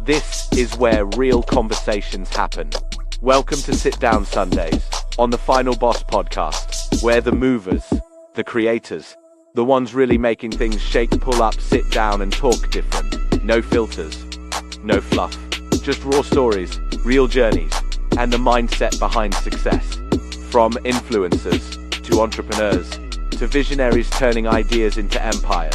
This is where real conversations happen. Welcome to Sit Down Sundays on the Final Boss podcast, where the movers, the creators, the ones really making things shake, pull up, sit down and talk different. No filters, no fluff, just raw stories, real journeys, and the mindset behind success. From influencers to entrepreneurs to visionaries turning ideas into empires,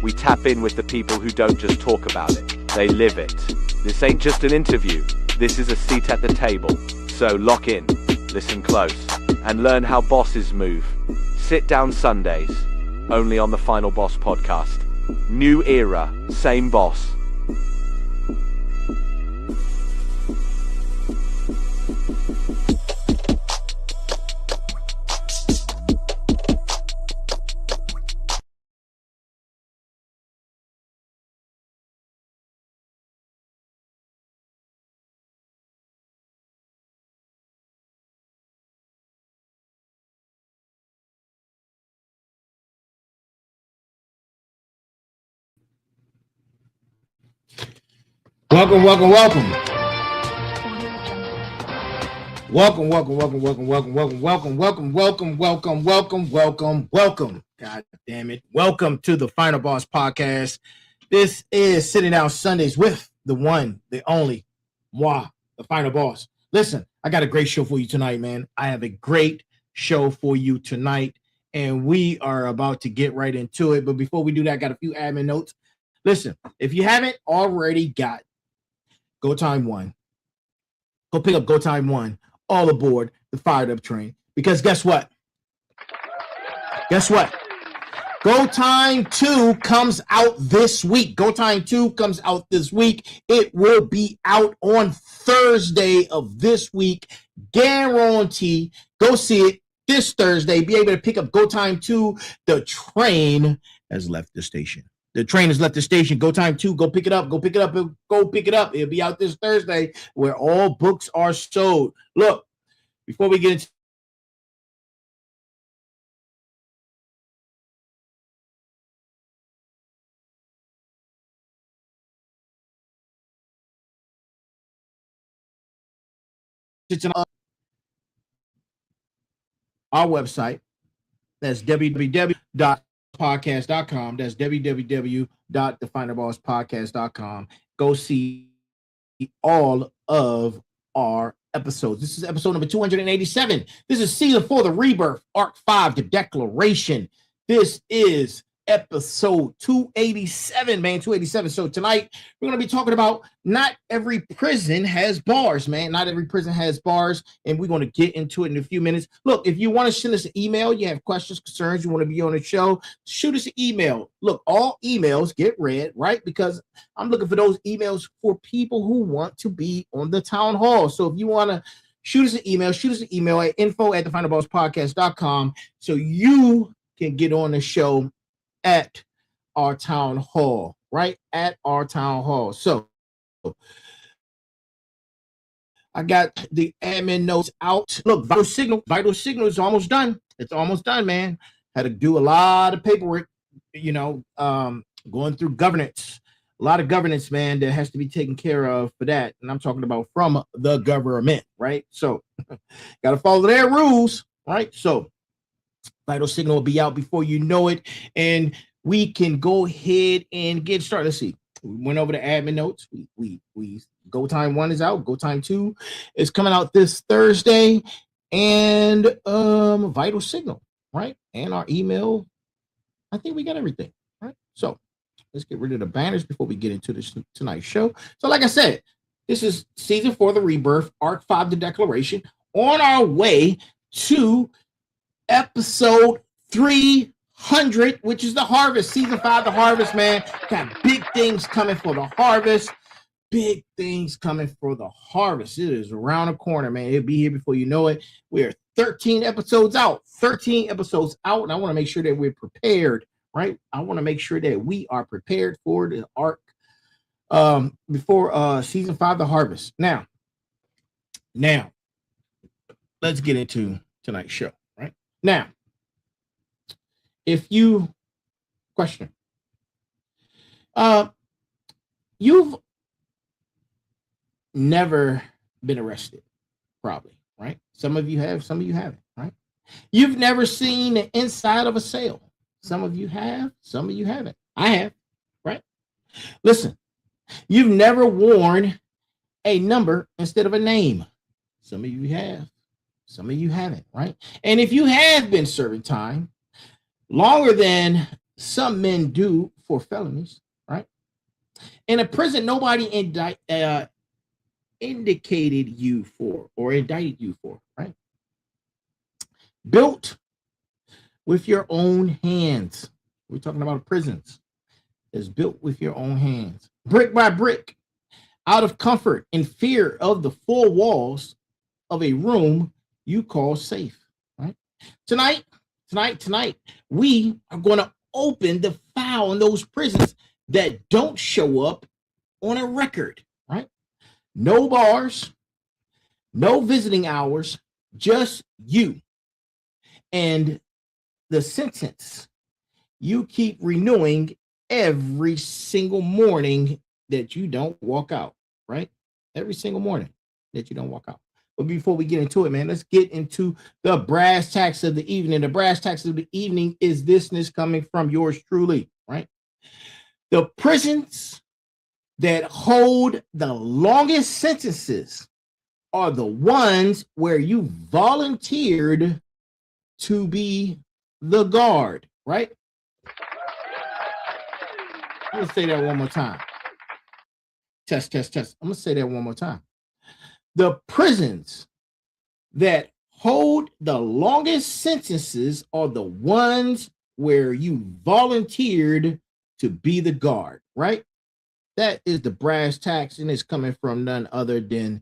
we tap in with the people who don't just talk about it, they live it. This ain't just an interview, this is a seat at the table. So lock in, listen close, and learn how bosses move. Sit Down Sundays, only on the Final Boss podcast. New era, same boss. Welcome, God damn it. Welcome to the Final Boss podcast. This is Sitting Down Sundays with the one, the only, moi, the Final Boss. Listen, I got a great show for you tonight, man. I have a great show for you tonight, and we are about to get right into it. But before we do that, I got a few admin notes. Listen, if you haven't already got Go Time One, go pick up Go Time One, all aboard the fired up train. Because guess what? Go Time 2 comes out this week. Go Time 2 comes out this week. It will be out on Thursday of this week. Guarantee. Go see it this Thursday. Be able to pick up Go Time 2. The train has left the station. The train has left the station. Go Time 2. Go pick it up. Go pick it up. It'll be out this Thursday where all books are sold. Look, before we get into our website, that's www.podcast.com. That's www.thefinalbosspodcast.com. Go see all of our episodes. This is episode number 287. This is season 4, the rebirth, arc 5, the declaration. This is episode 287, man, 287. So tonight we're going to be talking about not every prison has bars, man. Not every prison has bars, and we're going to get into it in a few minutes. Look, if you want to send us an email, you have questions, concerns, you want to be on the show, shoot us an email. Look, all emails get read, right? Because I'm looking for those emails for people who want to be on the town hall. So if you want to shoot us an email at info@thefinalbosspodcast.com so you can get on the show at our town hall, right? At our town hall. So I got the admin notes out. Look, Vital Signal is almost done. It's almost done, man. Had to do a lot of paperwork, going through governance. A lot of governance, man, that has to be taken care of for that. And I'm talking about from the government, right? So got to follow their rules, right? So Vital Signal will be out before you know it, and we can go ahead and get started. Let's see. We went over the admin notes. We Go Time 1 is out. Go Time 2 is coming out this Thursday, and Vital Signal, right? And our email. I think we got everything, right? So let's get rid of the banners before we get into this tonight's show. So, like I said, this is season 4, the rebirth, arc 5, the declaration. On our way to episode 300, which is the harvest, season 5, the harvest, man. Got big things coming for the harvest. It is around the corner, man. It'll be here before you know it. We are 13 episodes out, and I want to make sure that we're prepared, right? I want to make sure that we are prepared for the arc before season 5, the harvest. Now, let's get into tonight's show. Now, if you question, you've never been arrested, probably, right? Some of you have, some of you haven't, right? You've never seen the inside of a cell. Some of you have, some of you haven't. I have, right? Listen, you've never worn a number instead of a name. Some of you have, some of you haven't, right? And if you have been serving time longer than some men do for felonies, right? In a prison, nobody indicated you for or indicted you for, right? Built with your own hands. We're talking about prisons. It's built with your own hands, brick by brick, out of comfort and fear of the four walls of a room you call safe, right? Tonight, we are going to open the file in those prisons that don't show up on a record, right? No bars, no visiting hours, just you. And the sentence you keep renewing every single morning that you don't walk out, right? Every single morning that you don't walk out. But before we get into it, man, let's get into the brass tacks of the evening. The brass tacks of the evening is this coming from yours truly, right? The prisons that hold the longest sentences are the ones where you volunteered to be the guard, right? I'm going to say that one more time. Test. I'm going to say that one more time. The prisons that hold the longest sentences are the ones where you volunteered to be the guard, right? That is the brass tacks, and it's coming from none other than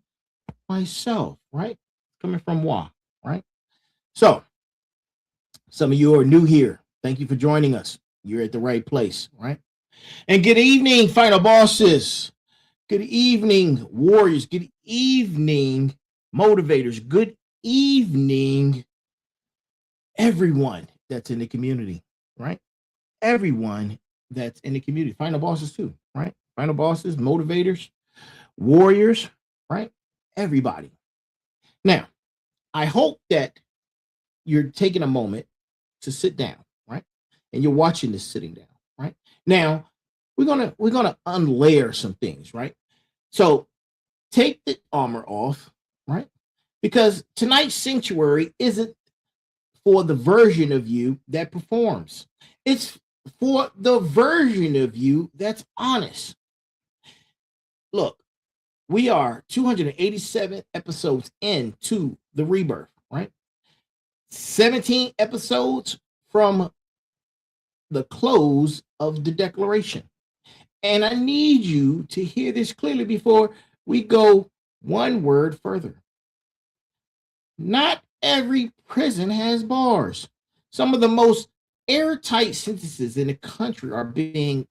myself, right? Coming from moi, right? So, some of you are new here. Thank you for joining us. You're at the right place, right? And good evening, final bosses. Good evening, warriors. Good evening, motivators. Good evening, everyone that's in the community, right? Everyone that's in the community. Final bosses too, right? Final bosses, motivators, warriors, right? Everybody. Now, I hope that you're taking a moment to sit down, right? And you're watching this sitting down, right? Now, we're gonna unlayer some things, right? So take the armor off, right? Because tonight's sanctuary isn't for the version of you that performs. It's for the version of you that's honest. Look, we are 287 episodes into the rebirth, right? 17 episodes from the close of the declaration. And I need you to hear this clearly before we go one word further. Not every prison has bars. Some of the most airtight sentences in the country are being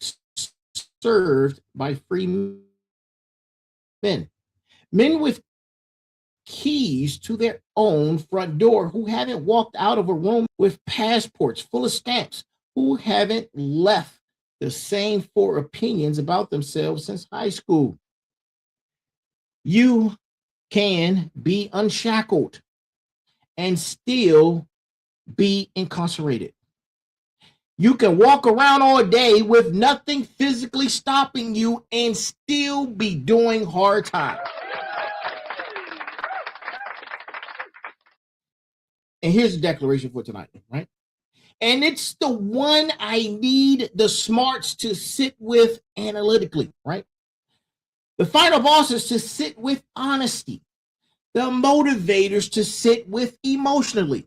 served by free men. Men with keys to their own front door who haven't walked out of a room with passports full of stamps, who haven't left the same four opinions about themselves since high school. You can be unshackled and still be incarcerated. You can walk around all day with nothing physically stopping you and still be doing hard time. And here's the declaration for tonight, right? And it's the one I need the smarts to sit with analytically, right? The final bosses to sit with honesty, the motivators to sit with emotionally,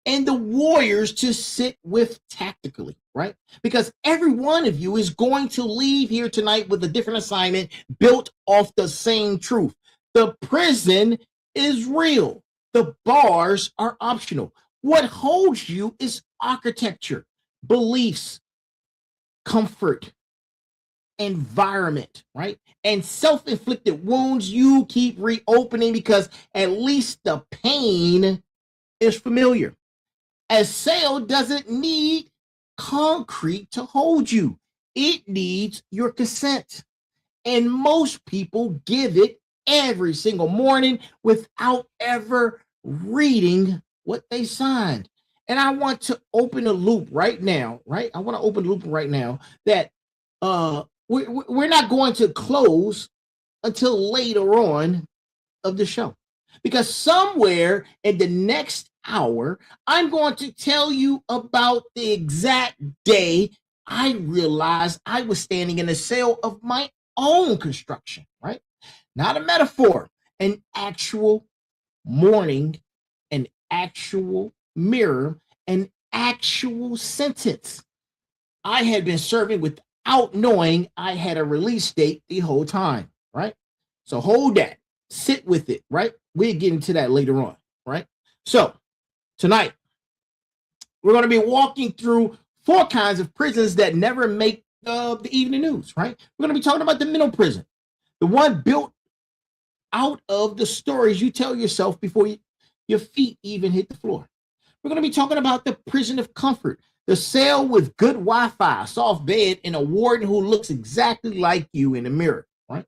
and the warriors to sit with tactically, right? Because every one of you is going to leave here tonight with a different assignment built off the same truth. The prison is real. The bars are optional. What holds you is architecture, beliefs, comfort, environment, right? And self-inflicted wounds you keep reopening because at least the pain is familiar. A cell doesn't need concrete to hold you. It needs your consent. And most people give it every single morning without ever reading what they signed. And I want to open a loop right now, right? I want to open a loop right now that we're not going to close until later on of the show. Because somewhere in the next hour, I'm going to tell you about the exact day I realized I was standing in the sale of my own construction, right? Not a metaphor, an actual morning, an actual mirror, an actual sentence. I had been serving without knowing I had a release date the whole time, right? So hold that, sit with it, right? We'll get into that later on, right? So tonight, we're going to be walking through 4 kinds of prisons that never make the evening news, right? We're going to be talking about the mental prison, the one built out of the stories you tell yourself before your feet even hit the floor. We're going to be talking about the prison of comfort, the cell with good Wi-Fi, soft bed, and a warden who looks exactly like you in the mirror, right?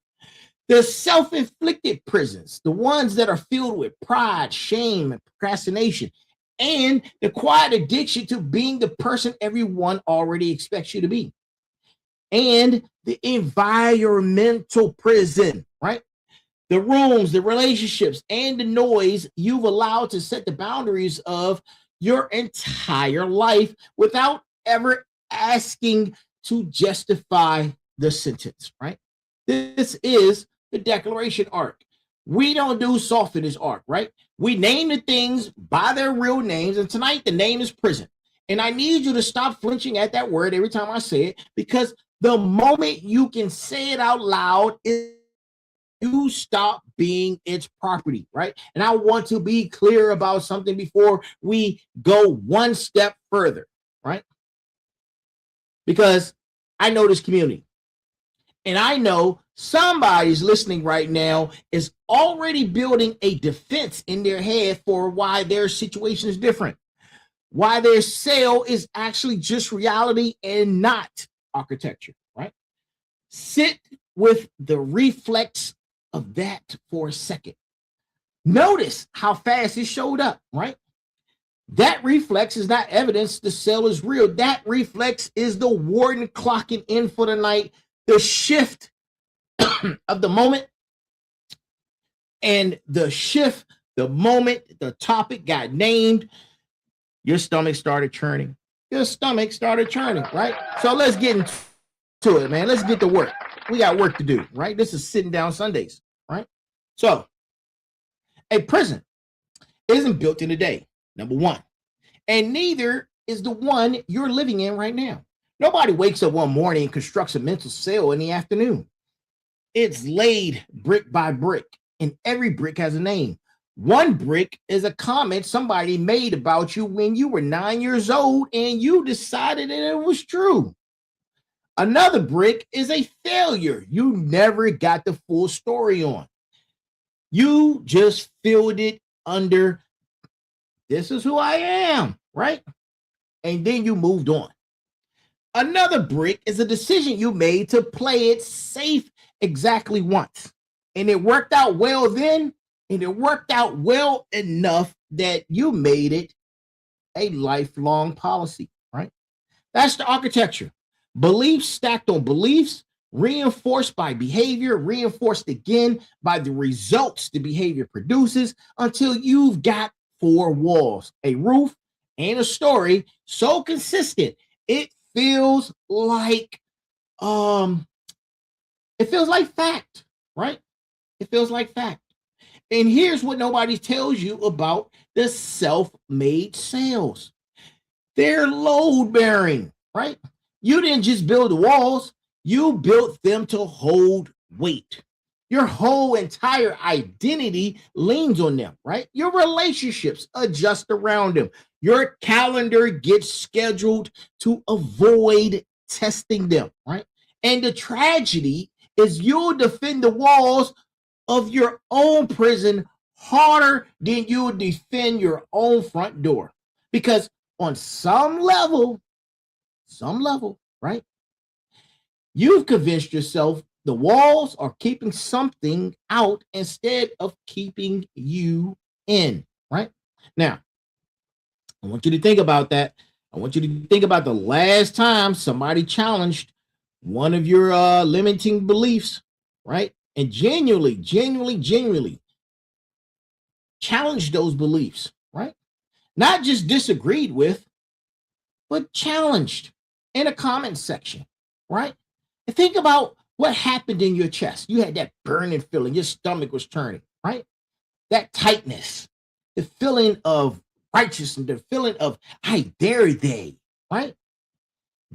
The self-inflicted prisons, the ones that are filled with pride, shame, and procrastination, and the quiet addiction to being the person everyone already expects you to be. And the environmental prison, right? The rooms, the relationships, and the noise you've allowed to set the boundaries of your entire life without ever asking to justify the sentence, right? This is the declaration arc. We don't do soft in this arc, right? We name the things by their real names, and tonight the name is prison. And I need you to stop flinching at that word every time I say it, because the moment you can say it out loud, you stop being its property, right? And I want to be clear about something before we go one step further, right? Because I know this community. And I know somebody's listening right now is already building a defense in their head for why their situation is different, why their sale is actually just reality and not architecture, right? Sit with the reflex of that for a second. Notice how fast it showed up, right? That reflex is not evidence the sale is real. That reflex is the warden clocking in for the night, the shift of the moment, and the shift, the moment the topic got named, your stomach started churning. Your stomach started churning, right? So let's get into it, man. Let's get to work. We got work to do, right? This is Sitting Down Sundays, right? So a prison isn't built in a day, number one. And neither is the one you're living in right now. Nobody wakes up one morning and constructs a mental cell in the afternoon. It's laid brick by brick, and every brick has a name. One brick is a comment somebody made about you when you were 9 years old and you decided that it was true. Another brick is a failure you never got the full story on. You just filled it under, this is who I am, right? And then you moved on. Another brick is a decision you made to play it safe exactly once. And it worked out well then, and it worked out well enough that you made it a lifelong policy, right? That's the architecture. Beliefs stacked on beliefs, reinforced by behavior, reinforced again by the results the behavior produces, until you've got 4 walls, a roof, and a story so consistent it feels like fact, right? It feels like fact. And here's what nobody tells you about the self-made sales. They're load-bearing, right? You didn't just build the walls, you built them to hold weight. Your whole entire identity leans on them, right? Your relationships adjust around them. Your calendar gets scheduled to avoid testing them, right? And the tragedy is you'll defend the walls of your own prison harder than you'll defend your own front door. Because on some level, right? You've convinced yourself The walls are keeping something out instead of keeping you in, right? Now, I want you to think about that. I want you to think about the last time somebody challenged one of your limiting beliefs, right? And genuinely challenged those beliefs, right? Not just disagreed with, but challenged in a comment section, right? And think about what happened in your chest. You had that burning feeling, your stomach was turning, right? That tightness, the feeling of righteousness, the feeling of I dare they, right?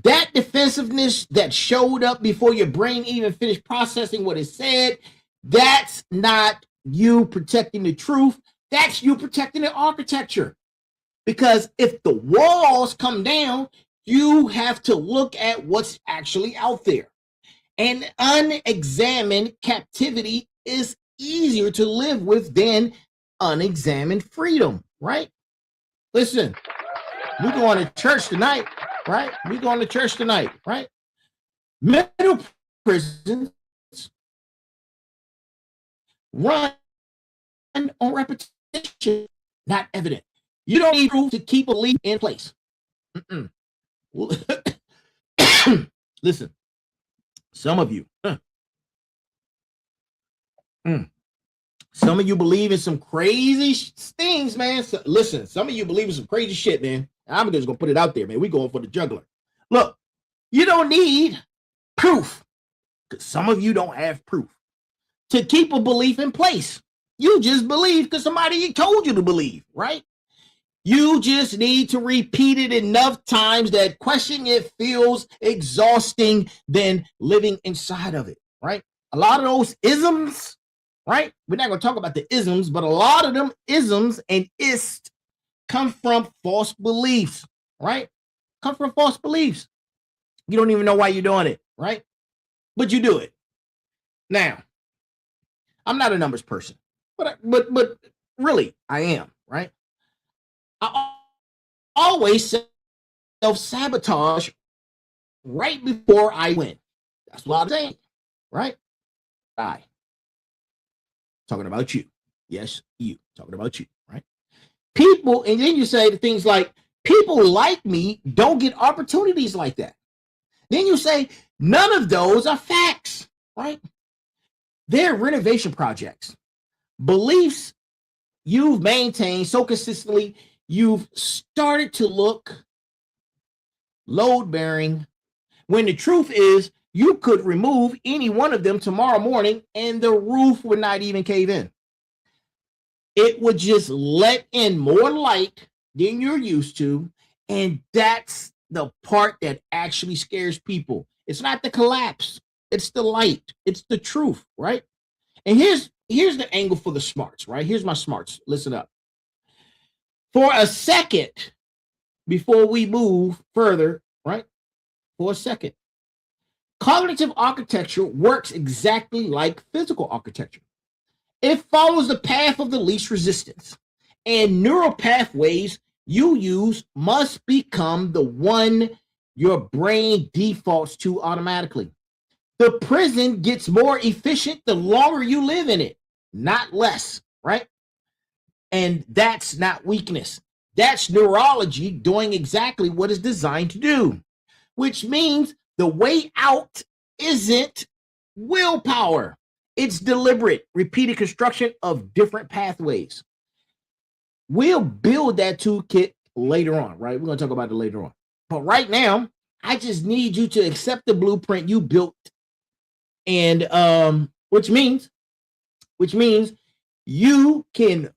That defensiveness that showed up before your brain even finished processing what it said, that's not you protecting the truth. That's you protecting the architecture. Because if the walls come down, you have to look at what's actually out there. And unexamined captivity is easier to live with than unexamined freedom, right? Listen, we're going to church tonight, right? We're going to church tonight, right? Mental prisons run on repetition, not evidence. You don't need proof to keep a belief in place. Listen, some of you, some of you believe in some crazy things, man. So, listen, some of you believe in some crazy shit, man. I'm just gonna put it out there, man. We're going for the juggler. Look, you don't need proof, because some of you don't have proof to keep a belief in place. You just believe because somebody told you to believe, right? You just need to repeat it enough times that questioning it feels exhausting than living inside of it, right? A lot of those isms, right? We're not going to talk about the isms, but a lot of them isms and ist come from false beliefs, right? Come from false beliefs. You don't even know why you're doing it, right? But you do it. Now, I'm not a numbers person, but really I am, right? I always self-sabotage right before I win. That's what I'm saying, right? I talking about you. Yes, you talking about you, right? People, and then you say things like, people like me don't get opportunities like that. Then you say, none of those are facts, right? They're renovation projects. Beliefs you've maintained so consistently, you've started to look load-bearing, when the truth is you could remove any one of them tomorrow morning and the roof would not even cave in. It would just let in more light than you're used to, and that's the part that actually scares people. It's not the collapse, it's the light, it's the truth, right? And here's the angle for the smarts, right? Here's my smarts. Listen up. For a second, before we move further, right? For a second, cognitive architecture works exactly like physical architecture. It follows the path of the least resistance, and neural pathways you use must become the one your brain defaults to automatically. The prison gets more efficient the longer you live in it, not less, right? And that's not weakness. That's neurology doing exactly what it's designed to do, which means the way out isn't willpower. It's deliberate, repeated construction of different pathways. We'll build that toolkit later on, right? We're going to talk about it later on. But right now, I just need you to accept the blueprint you built. And which means you can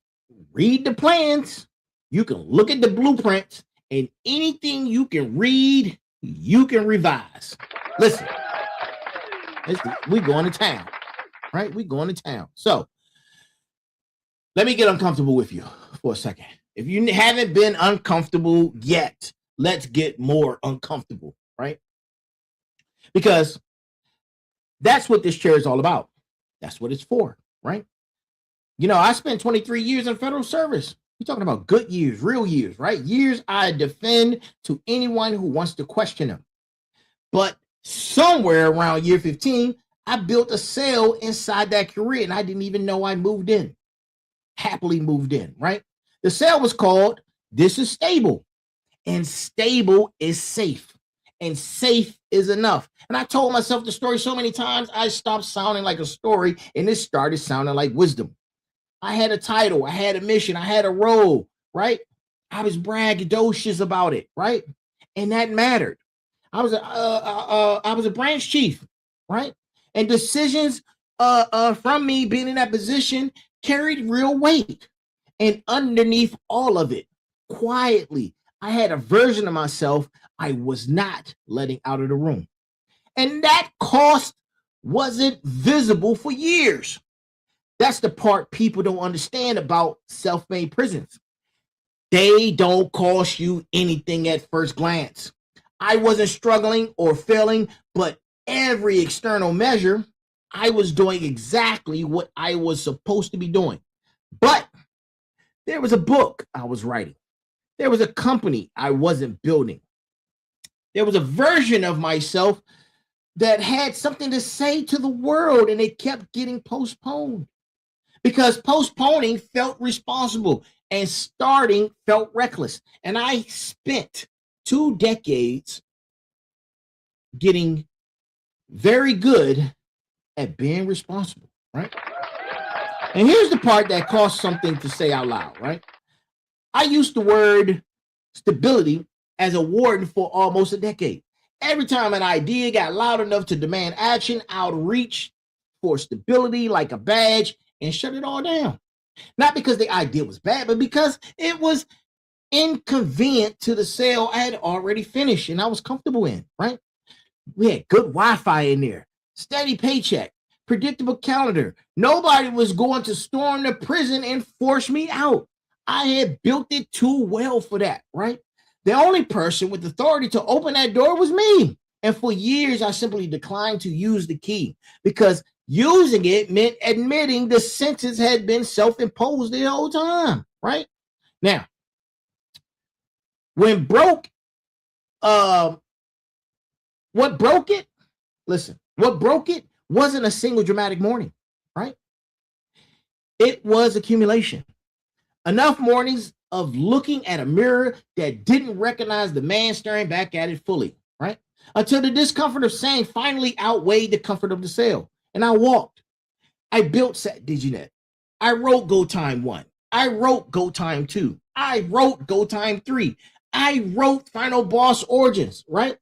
read the plans, you can look at the blueprints, and anything you can read, you can revise. Listen, we're going to town, right? We're going to town. So let me get uncomfortable with you for a second. If you haven't been uncomfortable yet, let's get more uncomfortable, right? Because that's what this chair is all about. That's what it's for, right? You know, I spent 23 years in federal service. We're talking about good years, real years, right? Years I defend to anyone who wants to question them. But somewhere around year 15, I built a cell inside that career, and I didn't even know I moved in. Happily moved in, right? The cell was called This is Stable, and stable is safe, and safe is enough. And I told myself the story so many times, I stopped sounding like a story, and it started sounding like wisdom. I had a title, I had a mission, I had a role, right? I was braggadocious about it, right? And that mattered. I was a branch chief, right? And decisions from me being in that position carried real weight. And underneath all of it, quietly, I had a version of myself I was not letting out of the room. And that cost wasn't visible for years. That's the part people don't understand about self-made prisons. They don't cost you anything at first glance. I wasn't struggling or failing, but every external measure, I was doing exactly what I was supposed to be doing. But there was a book I was writing. There was a company I wasn't building. There was a version of myself that had something to say to the world, and it kept getting postponed because postponing felt responsible and starting felt reckless. And I spent 2 decades getting very good at being responsible, right? And here's the part that costs something to say out loud, right? I used the word stability as a warden for almost a decade. Every time an idea got loud enough to demand action, I would reach for stability like a badge and shut it all down. Not because the idea was bad, but because it was inconvenient to the sale I had already finished and I was comfortable in, right? We had good Wi-Fi in there, steady paycheck, predictable calendar. Nobody was going to storm the prison and force me out. I had built it too well for that, right? The only person with authority to open that door was me. And for years, I simply declined to use the key because using it meant admitting the sentence had been self-imposed the whole time, right? Now, what broke it, listen, what broke it wasn't a single dramatic morning, right? It was accumulation. Enough mornings of looking at a mirror that didn't recognize the man staring back at it fully, right? Until the discomfort of saying finally outweighed the comfort of the sale. And I walked. I built Sat DigiNet. I wrote Go Time 1. I wrote Go Time 2. I wrote Go Time 3. I wrote Final Boss Origins, right?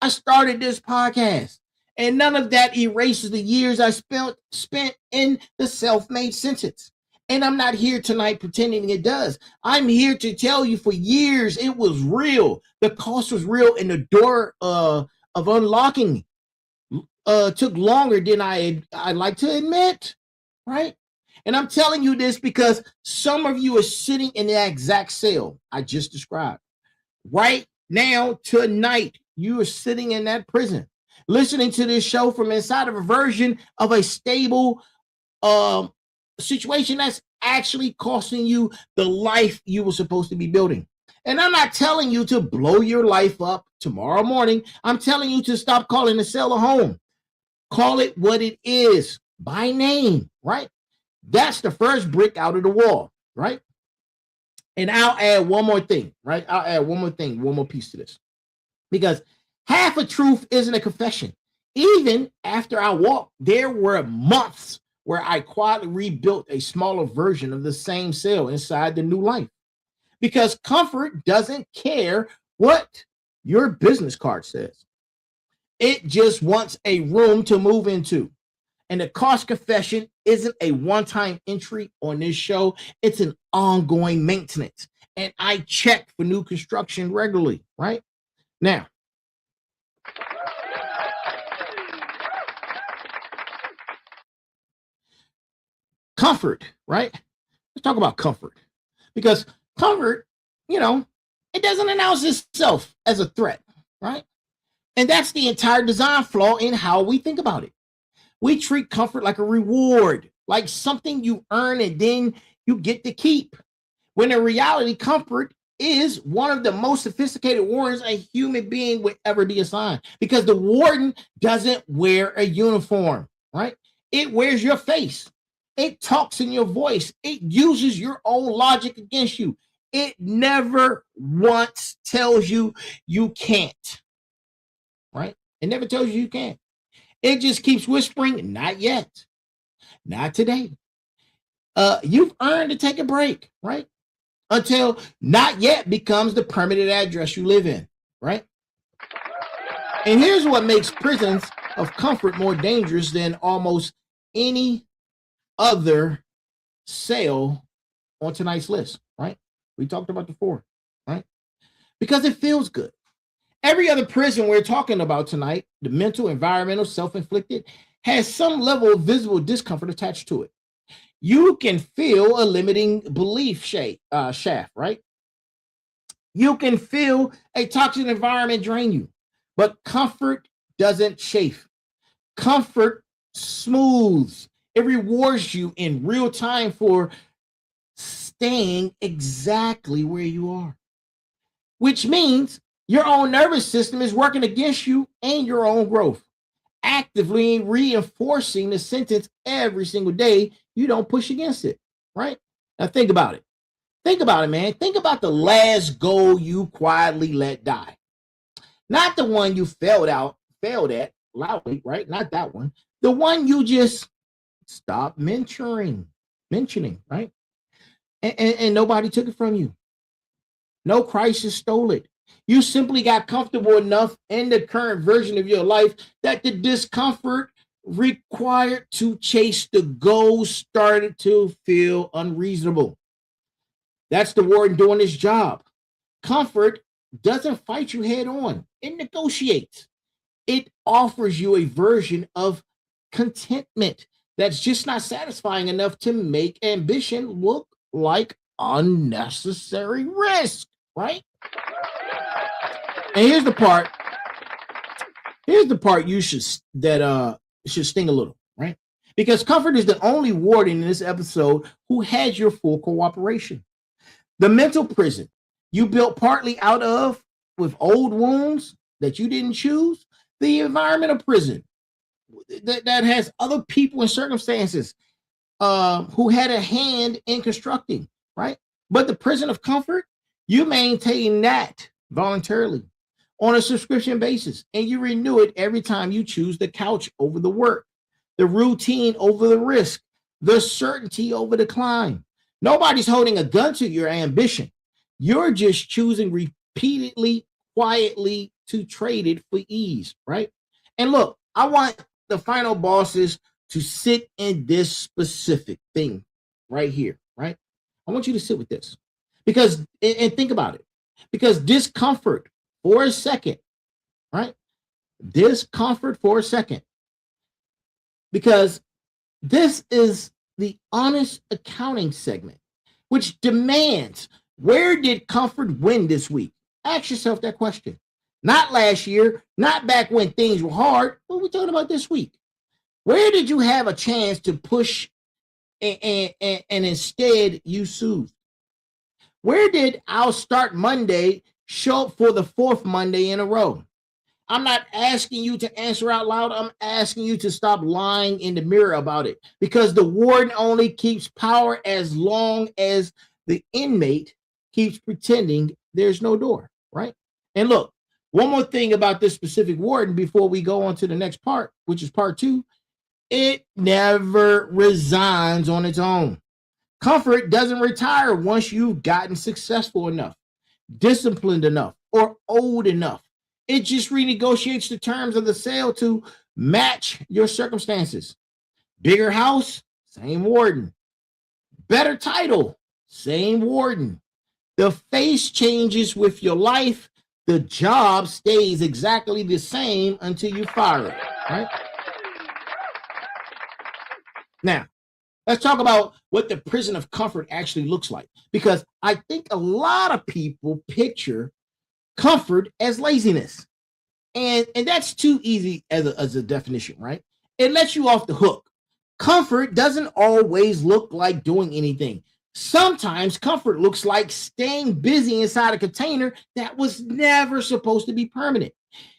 I started this podcast. And none of that erases the years I spent in the self-made sentence. And I'm not here tonight pretending it does. I'm here to tell you for years it was real. The cost was real, and the door of unlocking took longer than I like to admit, right? And I'm telling you this because some of you are sitting in the exact cell I just described. Right now, tonight, you are sitting in that prison, listening to this show from inside of a version of a stable situation that's actually costing you the life you were supposed to be building. And I'm not telling you to blow your life up tomorrow morning. I'm telling you to stop calling the cell a home. Call it what it is by name, right? That's the first brick out of the wall, right? And I'll add one more thing, right? I'll add one more thing, one more piece to this. Because half a truth isn't a confession. Even after I walked, there were months where I quietly rebuilt a smaller version of the same cell inside the new life. Because comfort doesn't care what your business card says. It just wants a room to move into. And the cost confession isn't a one-time entry on this show. It's an ongoing maintenance. And I check for new construction regularly, right? Now, comfort, right? Let's talk about comfort. Because comfort, it doesn't announce itself as a threat, right? And that's the entire design flaw in how we think about it. We treat comfort like a reward, like something you earn and then you get to keep. When in reality, comfort is one of the most sophisticated wardens a human being would ever be assigned because the warden doesn't wear a uniform, right? It wears your face. It talks in your voice. It uses your own logic against you. It never once tells you you can't, right? It never tells you can't. It just keeps whispering, not yet, not today. You've earned to take a break, right? Until not yet becomes the permanent address you live in, right? And here's what makes prisons of comfort more dangerous than almost any other sale on tonight's list, right? We talked about the 4, right? Because it feels good. Every other prison we're talking about tonight, the mental, environmental, self-inflicted, has some level of visible discomfort attached to it. You can feel a limiting belief shaft, right? You can feel a toxic environment drain you, but comfort doesn't chafe. Comfort smooths. It rewards you in real time for staying exactly where you are, which means your own nervous system is working against you and your own growth, actively reinforcing the sentence every single day you don't push against it, right? Now think about it. Think about it, man. Think about the last goal you quietly let die. Not the one you failed at loudly, right? Not that one. The one you just stopped mentioning, right? And nobody took it from you. No crisis stole it. You simply got comfortable enough in the current version of your life that the discomfort required to chase the goal started to feel unreasonable. That's the warden doing his job. Comfort doesn't fight you head on. It negotiates. It offers you a version of contentment that's just not satisfying enough to make ambition look like unnecessary risk, right? And here's the part you should sting a little, right? Because comfort is the only warden in this episode who has your full cooperation. The mental prison you built partly out of with old wounds that you didn't choose, the environmental prison that has other people and circumstances who had a hand in constructing, right? But the prison of comfort, you maintain that voluntarily on a subscription basis, and you renew it every time you choose the couch over the work, the routine over the risk, the certainty over the climb. Nobody's holding a gun to your ambition. You're just choosing repeatedly, quietly to trade it for ease, right? And look, I want the final bosses to sit in this specific thing right here, right? I want you to sit with this because, and think about it, because discomfort for a second, right? Discomfort for a second, because this is the honest accounting segment, which demands, where did comfort win this week? Ask yourself that question. Not last year, not back when things were hard, but we're talking about this week. Where did you have a chance to push and instead you soothed? Where did I'll start Monday show up for the 4th Monday in a row? I'm not asking you to answer out loud. I'm asking you to stop lying in the mirror about it, because the warden only keeps power as long as the inmate keeps pretending there's no door, right? And look, one more thing about this specific warden before we go on to the next part, which is part 2. It never resigns on its own. Comfort doesn't retire once you've gotten successful enough, disciplined enough, or old enough. It just renegotiates the terms of the sale to match your circumstances. Bigger house, same warden. Better title, same warden. The face changes with your life. The job stays exactly the same until you fire it, right? Now, let's talk about what the prison of comfort actually looks like, because I think a lot of people picture comfort as laziness. And that's too easy as a definition, right? It lets you off the hook. Comfort doesn't always look like doing anything. Sometimes comfort looks like staying busy inside a container that was never supposed to be permanent.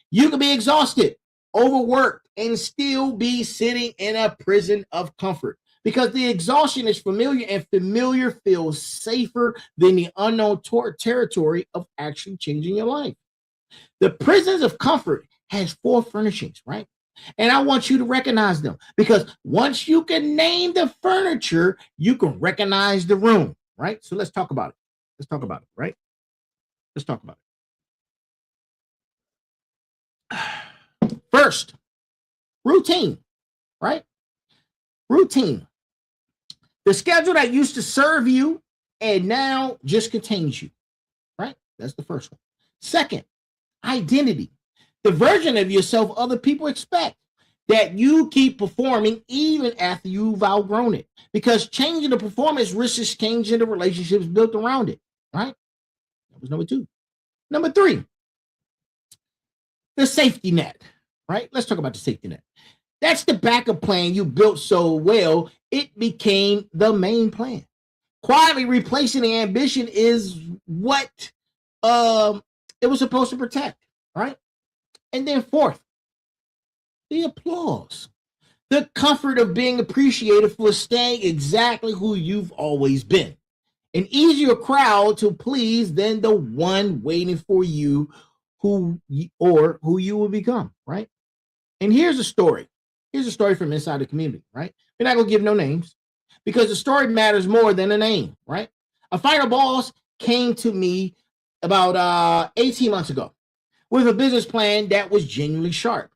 You can be exhausted, overworked, and still be sitting in a prison of comfort because the exhaustion is familiar and familiar feels safer than the unknown territory of actually changing your life. The prisons of comfort has 4 furnishings, right? And I want you to recognize them because once you can name the furniture, you can recognize the room, right? So let's talk about it. Let's talk about it, right? Let's talk about it. First, routine, right? Routine. The schedule that used to serve you and now just contains you, right? That's the first one. Second, identity. The version of yourself other people expect that you keep performing even after you've outgrown it. Because changing the performance risks changing the relationships built around it, right? That was number 2. Number 3, the safety net, right? Let's talk about the safety net. That's the backup plan you built so well, it became the main plan. Quietly replacing the ambition is what it was supposed to protect, right? And then 4th, the applause. The comfort of being appreciated for staying exactly who you've always been. An easier crowd to please than the one waiting for you who you will become, right? And here's a story. Here's a story from inside the community, right? We're not going to give no names because the story matters more than a name, right? A final boss came to me about 18 months ago with a business plan that was genuinely sharp,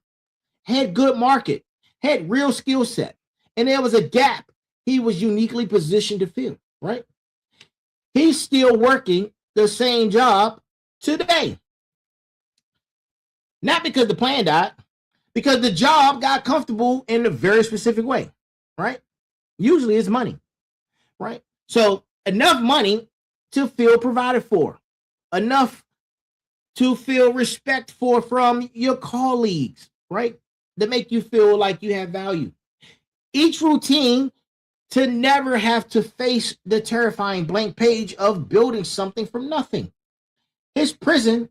had good market, had real skill set, and there was a gap he was uniquely positioned to fill, right? He's still working the same job today. Not because the plan died, because the job got comfortable in a very specific way, right? Usually it's money, right? So enough money to feel provided for, enough to feel respect for from your colleagues, right? That make you feel like you have value. Each routine to never have to face the terrifying blank page of building something from nothing. His prison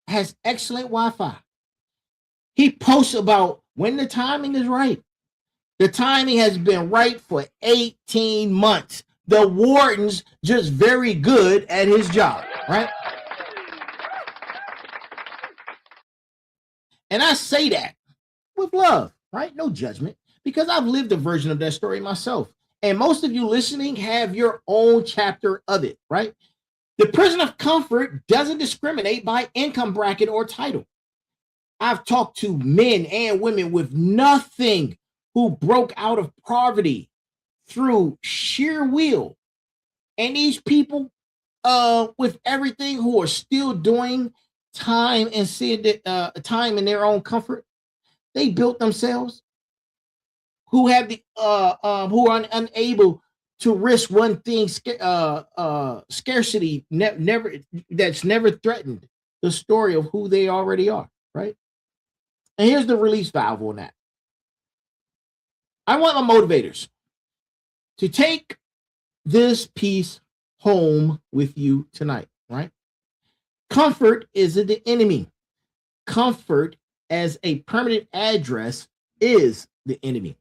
has excellent Wi-Fi. He posts about when the timing is right. The timing has been right for 18 months. The warden's just very good at his job, right? And I say that with love, right? No judgment, because I've lived a version of that story myself. And most of you listening have your own chapter of it, right? The prison of comfort doesn't discriminate by income bracket or title. I've talked to men and women with nothing who broke out of poverty through sheer will. And these people with everything who are still doing time and seeing time in their own comfort, they built themselves. Who have the who are unable to risk one thing, scarcity never that's never threatened the story of who they already are, right? And here's the release valve on that. I want my motivators to take this piece home with you tonight, right? Comfort isn't the enemy. Comfort as a permanent address is the enemy.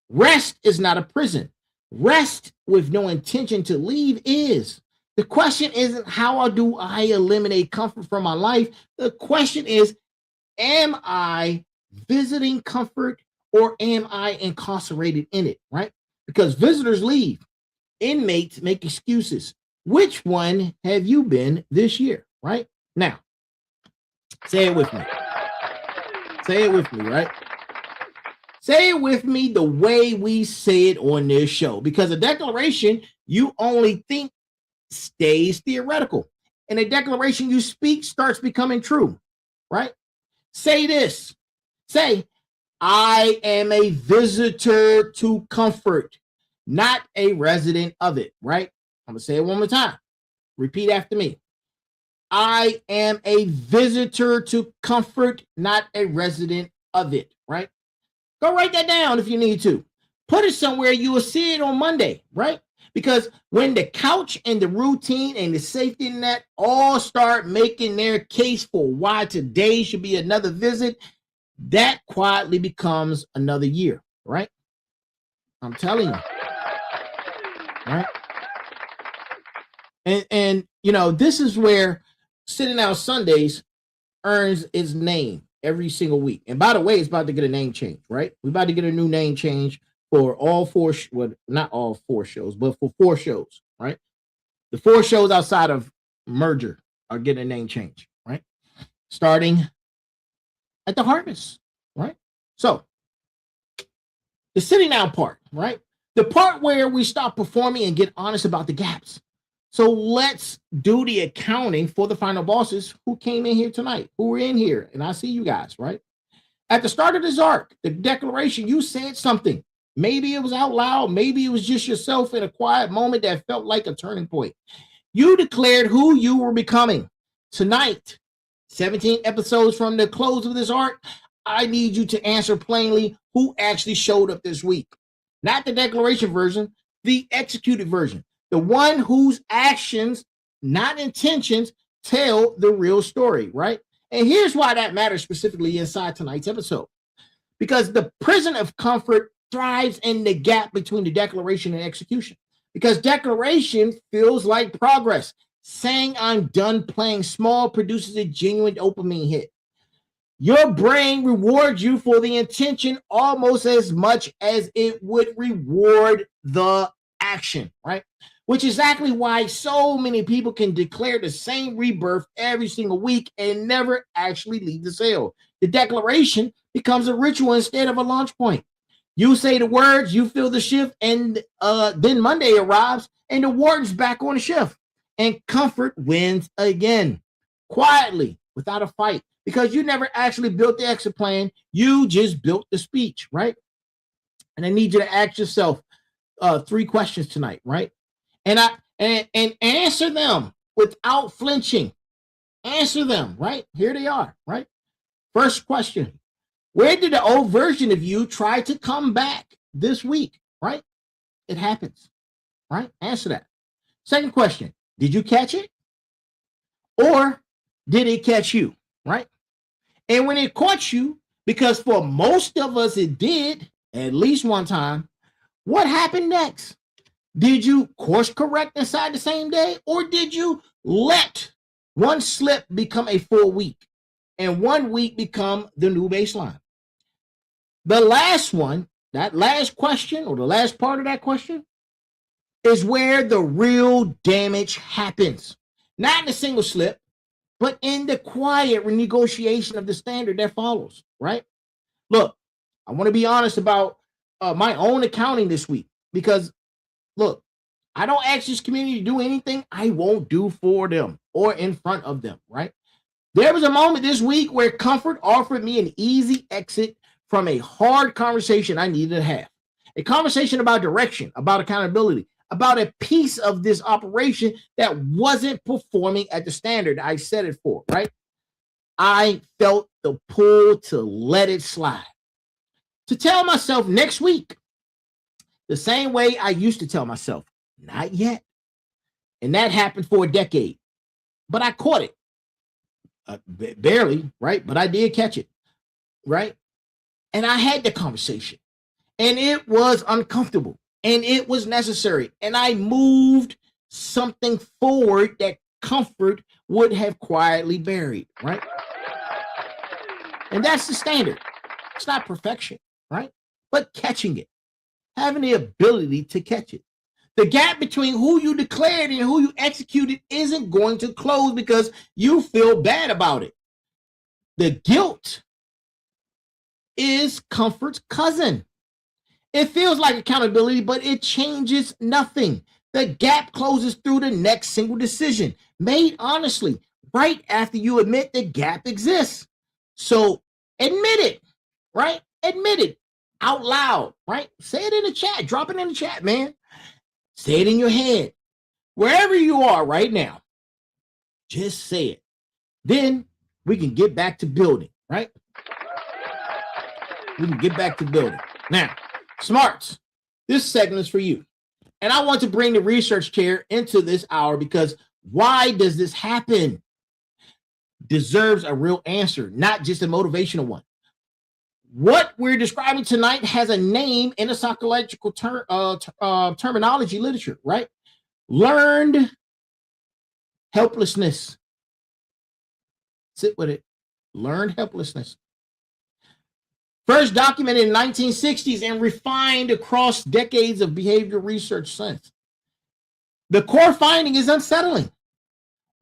Rest is not a prison. Rest with no intention to leave is. The question isn't how do I eliminate comfort from my life? The question is, am I visiting comfort or am I incarcerated in it, right? Because visitors leave. Inmates make excuses. Which one have you been this year, right? Now, say it with me. Say it with me, right? Say it with me the way we say it on this show, because a declaration you only think stays theoretical, and a declaration you speak starts becoming true, right? Say this. Say, I am a visitor to comfort, not a resident of it, right? I'm going to say it one more time. Repeat after me. I am a visitor to comfort, not a resident of it, right? Go write that down if you need to. Put it somewhere you will see it on Monday, right? Because when the couch and the routine and the safety net all start making their case for why today should be another visit, that quietly becomes another year, right? I'm telling you, right? And this is where Sitting Down Sundays earns its name every single week. And by the way, it's about to get a name change, right? We're about to get a new name change for all four, well, not all four shows, but for 4 shows, right? The 4 shows outside of merger are getting a name change, right? Starting at the harvest, right? So the sitting down part, right? The part where we stop performing and get honest about the gaps. So let's do the accounting for the final bosses who came in here tonight, who were in here. And I see you guys, right? At the start of this arc, the declaration, you said something. Maybe it was out loud. Maybe it was just yourself in a quiet moment that felt like a turning point. You declared who you were becoming. Tonight, 17 episodes from the close of this arc, I need you to answer plainly who actually showed up this week. Not the declaration version, the executed version. The one whose actions, not intentions, tell the real story, right? And here's why that matters specifically inside tonight's episode. Because the prison of comfort thrives in the gap between the declaration and execution. Because declaration feels like progress. Saying I'm done playing small produces a genuine dopamine hit. Your brain rewards you for the intention almost as much as it would reward the action, right? Which is exactly why so many people can declare the same rebirth every single week and never actually leave the cell. The declaration becomes a ritual instead of a launch point. You say the words, you feel the shift, and then Monday arrives, and the warden's back on the shift. And comfort wins again, quietly, without a fight, because you never actually built the exit plan. You just built the speech, right? And I need you to ask yourself 3 questions tonight, right? And answer them without flinching. Answer them, right? Here they are, right? First question. Where did the old version of you try to come back this week, right? It happens, right? Answer that. Second question. Did you catch it? Or did it catch you, right? And when it caught you, because for most of us it did, at least one time, what happened next? Did you course correct inside the same day? Or did you let one slip become a full week and 1 week become the new baseline? The last one, that last question or the last part of that question is where the real damage happens. Not in the single slip, but in the quiet renegotiation of the standard that follows, right? Look, I want to be honest about my own accounting this week because, look, I don't ask this community to do anything I won't do for them or in front of them, right? There was a moment this week where comfort offered me an easy exit from a hard conversation I needed to have. A conversation about direction, about accountability, about a piece of this operation that wasn't performing at the standard I set it for, right? I felt the pull to let it slide. To tell myself next week, the same way I used to tell myself, not yet. And that happened for a decade. But I caught it. Barely, right? But I did catch it, right? And I had the conversation. And it was uncomfortable. And it was necessary. And I moved something forward that comfort would have quietly buried, right? And that's the standard. It's not perfection, right? But catching it, having the ability to catch it. The gap between who you declared and who you executed isn't going to close because you feel bad about it. The guilt is comfort's cousin. It feels like accountability, but it changes nothing. The gap closes through the next single decision, made honestly, right after you admit the gap exists. So admit it, right? Admit it out loud, right? Say it in the chat. Drop it in the chat, man. Say it in your head. Wherever you are right now, just say it. Then we can get back to building, right? We can get back to building. Now, smarts, this segment is for you. And I want to bring the research chair into this hour because why does this happen? Deserves a real answer, not just a motivational one. What we're describing tonight has a name in the psychological terminology literature, right? Learned helplessness. Sit with it. Learned helplessness. First documented in the 1960s and refined across decades of behavioral research since. The core finding is unsettling.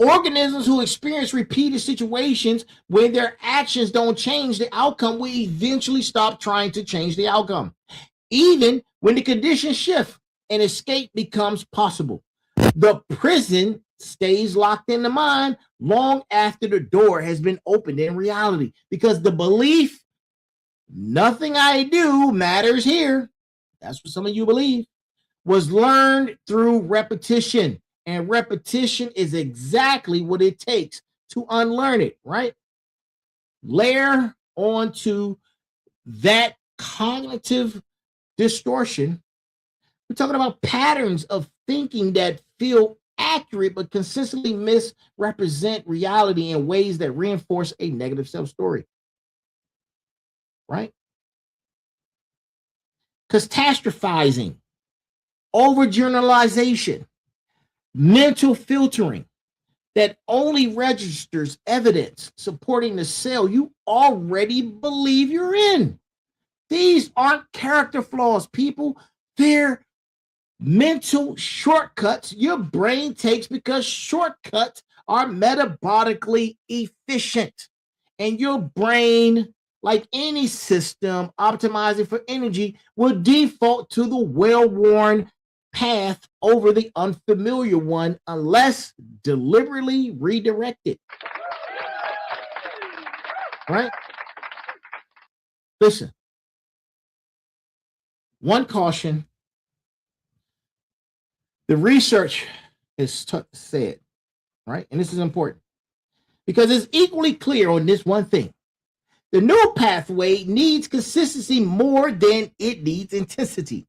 Organisms who experience repeated situations where their actions don't change the outcome will eventually stop trying to change the outcome. Even when the conditions shift and escape becomes possible, the prison stays locked in the mind long after the door has been opened in reality, because the belief, nothing I do matters here, that's what some of you believe, was learned through repetition. And repetition is exactly what it takes to unlearn it, right? Layer onto that cognitive distortion. We're talking about patterns of thinking that feel accurate but consistently misrepresent reality in ways that reinforce a negative self-story, right? Catastrophizing, overgeneralization, mental filtering that only registers evidence supporting the cell you already believe you're in. These aren't character flaws, people. They're mental shortcuts your brain takes because shortcuts are metabolically efficient. And your brain, like any system optimizing for energy, will default to the well-worn path over the unfamiliar one unless deliberately redirected. Right? Listen. One caution. The research is said, right? And this is important because it's equally clear on this one thing. The new pathway needs consistency more than it needs intensity.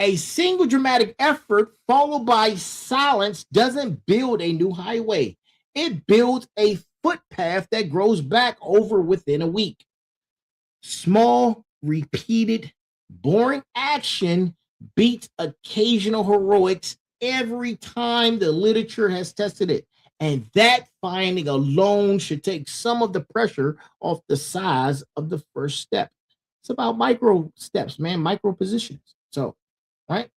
A single dramatic effort followed by silence doesn't build a new highway. It builds a footpath that grows back over within a week. Small, repeated, boring action beats occasional heroics every time the literature has tested it. And that finding alone should take some of the pressure off the size of the first step. It's about micro steps, man, micro positions. So, right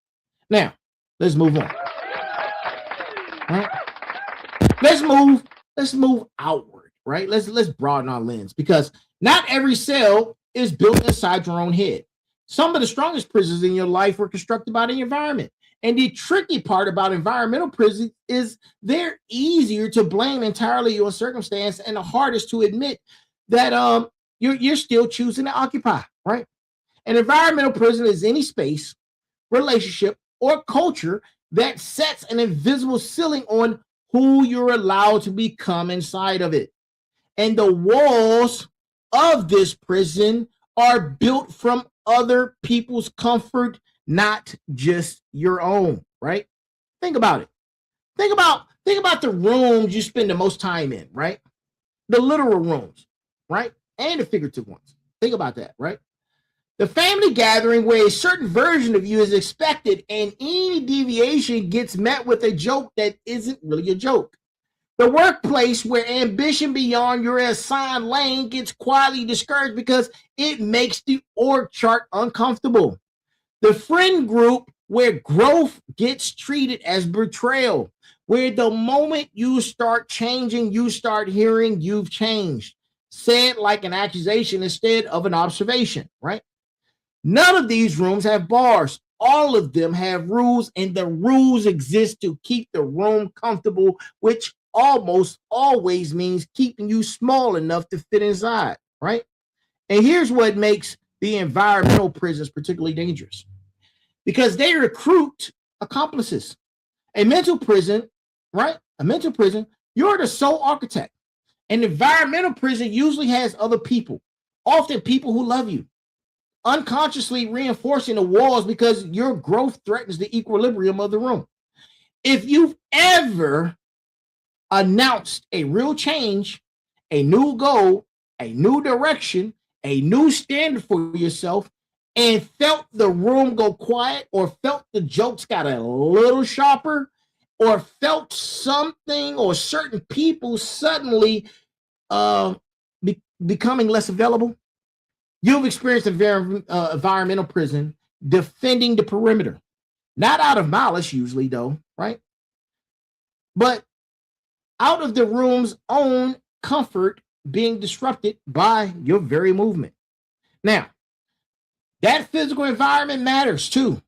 now, let's move on. Right? Let's move outward, right? Let's broaden our lens, because not every cell is built inside your own head. Some of the strongest prisons in your life were constructed by the environment. And the tricky part about environmental prisons is they're easier to blame entirely your circumstance and the hardest to admit that you're still choosing to occupy, right? An environmental prison is any space, relationship, or culture that sets an invisible ceiling on who you're allowed to become inside of it. And the walls of this prison are built from other people's comfort, not just your own, right? Think about it. Think about the rooms you spend the most time in, right? The literal rooms, right? And the figurative ones. Think about that, right? The family gathering where a certain version of you is expected and any deviation gets met with a joke that isn't really a joke. The workplace where ambition beyond your assigned lane gets quietly discouraged because it makes the org chart uncomfortable. The friend group where growth gets treated as betrayal, where the moment you start changing, you start hearing you've changed, said like an accusation instead of an observation, right? None of these rooms have bars. All of them have rules, and the rules exist to keep the room comfortable, which almost always means keeping you small enough to fit inside, right? And here's what makes the environmental prisons particularly dangerous, because they recruit accomplices. A mental prison, right? A mental prison, you're the sole architect. An environmental prison usually has other people, often people who love you, unconsciously reinforcing the walls because your growth threatens the equilibrium of the room. If you've ever announced a real change, a new goal, a new direction, a new standard for yourself and felt the room go quiet, or felt the jokes got a little sharper, or felt something or certain people suddenly becoming less available, you've experienced environmental prison defending the perimeter. Not out of malice, usually, though, right? But out of the room's own comfort being disrupted by your very movement. Now, that physical environment matters too.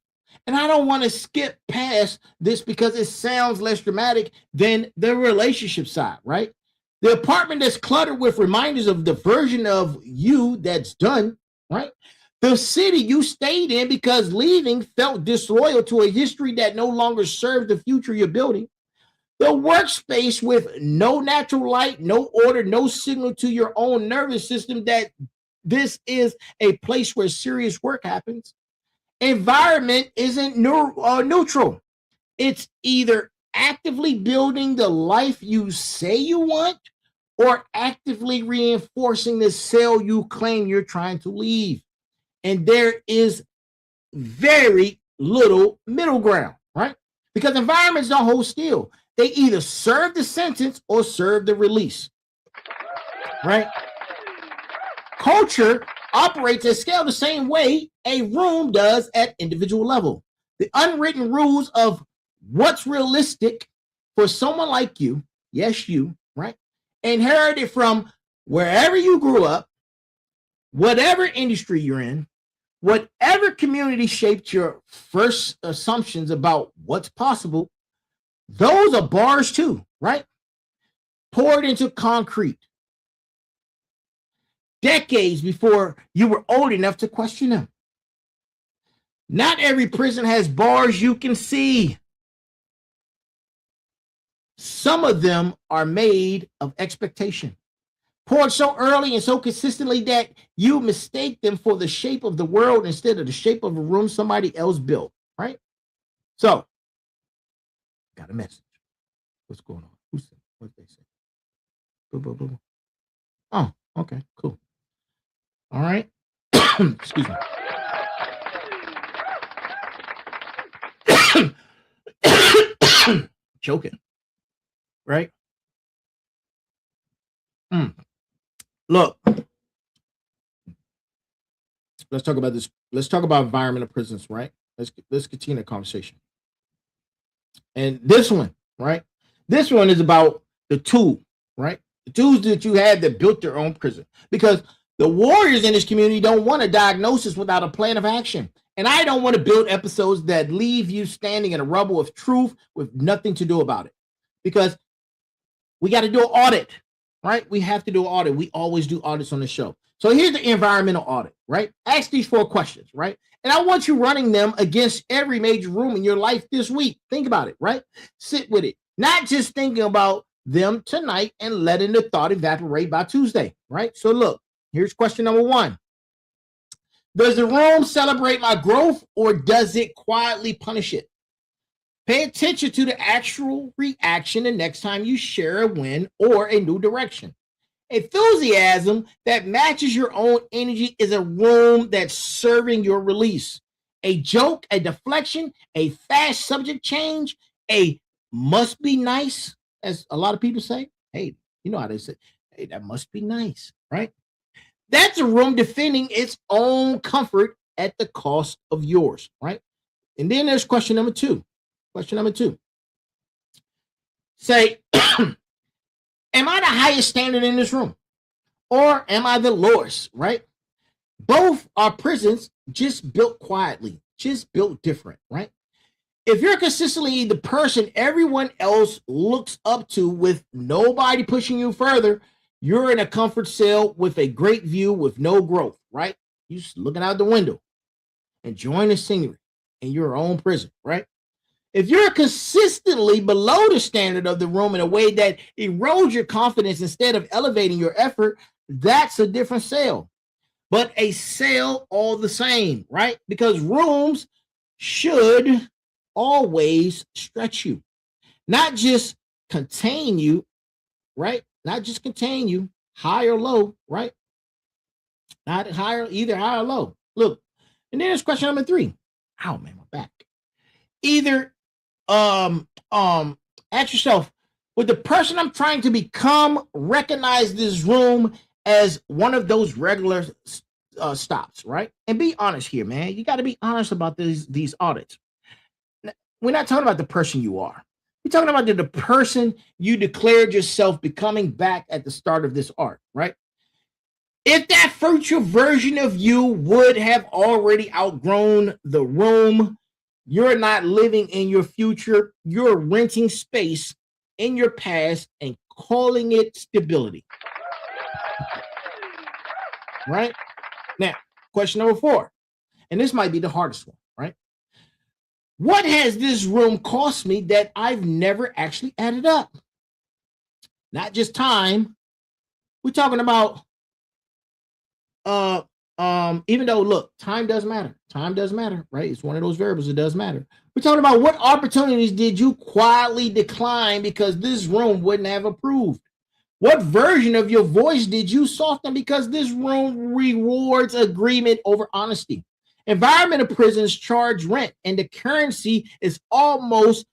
And I don't want to skip past this because it sounds less dramatic than the relationship side, right? The apartment that's cluttered with reminders of the version of you that's done, right? The city you stayed in because leaving felt disloyal to a history that no longer served the future you're building. The workspace with no natural light, no order, no signal to your own nervous system that this is a place where serious work happens. Environment isn't neutral. It's either actively building the life you say you want or actively reinforcing the cell you claim you're trying to leave. And there is very little middle ground, right? Because environments don't hold still. They either serve the sentence or serve the release, right? Culture operates at scale the same way a room does at individual level. The unwritten rules of what's realistic for someone like you, yes, you, right? Inherited from wherever you grew up, whatever industry you're in, whatever community shaped your first assumptions about what's possible, those are bars too, right? Poured into concrete. Decades before you were old enough to question them. Not every prison has bars you can see. Some of them are made of expectation, poured so early and so consistently that you mistake them for the shape of the world instead of the shape of a room somebody else built, right? So, got a message. What's going on? Who said? What they say? Boo, boo, boo. Oh, okay, cool. All right. Excuse me. Choking. Right? Look. Let's talk about this. Let's talk about environmental prisons, right? Let's continue the conversation. And this one, right? This one is about the tool, right? The tools that you had that built their own prison. Because the warriors in this community don't want a diagnosis without a plan of action. And I don't want to build episodes that leave you standing in a rubble of truth with nothing to do about it. Because we got to do an audit, right? We have to do an audit. We always do audits on the show. So here's the environmental audit, right? Ask these 4 questions, right? And I want you running them against every major room in your life this week. Think about it, right? Sit with it. Not just thinking about them tonight and letting the thought evaporate by Tuesday, right? So look, here's question number 1. Does the room celebrate my growth or does it quietly punish it? Pay attention to the actual reaction the next time you share a win or a new direction. Enthusiasm that matches your own energy is a room that's serving your release. A joke, a deflection, a fast subject change, a must be nice, as a lot of people say. Hey, you know how they say, hey, that must be nice, right? That's a room defending its own comfort at the cost of yours, right? And then there's question number 2. Question number 2. Say, am I the highest standard in this room? Or am I the lowest, right? Both are prisons, just built quietly, just built different, right? If you're consistently the person everyone else looks up to with nobody pushing you further, you're in a comfort cell with a great view with no growth, right? You're just looking out the window, enjoying the scenery in your own prison, right? If you're consistently below the standard of the room in a way that erodes your confidence instead of elevating your effort, that's a different cell. But a cell all the same, right? Because rooms should always stretch you, not just contain you, right? Not just contain you, high or low, right? Not higher, either high or low. Look, and then there's question number 3. Ow, man, my back. Either ask yourself, would the person I'm trying to become recognize this room as one of those regular stops, right? And be honest here, man. You got to be honest about these audits. We're not talking about the person you are. We're talking about the person you declared yourself becoming back at the start of this arc, right? If that future version of you would have already outgrown the room, you're not living in your future. You're renting space in your past and calling it stability. Right? Now, question number 4, and this might be the hardest one, right? What has this room cost me that I've never actually added up? Not just time. We're talking about even though, look, time does matter. Time does matter, right? It's one of those variables that does matter. We're talking about what opportunities did you quietly decline because this room wouldn't have approved? What version of your voice did you soften because this room rewards agreement over honesty? Environmental prisons charge rent, and the currency is almost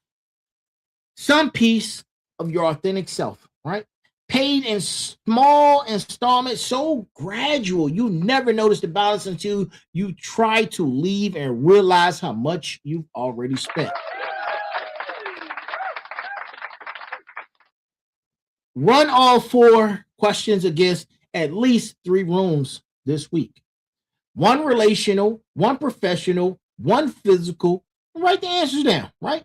some piece of your authentic self, right? Paid in small installments, so gradual, you never notice the balance until you try to leave and realize how much you've already spent. Run all 4 questions against at least 3 rooms this week. 1 relational, 1 professional, 1 physical. Write the answers down, right?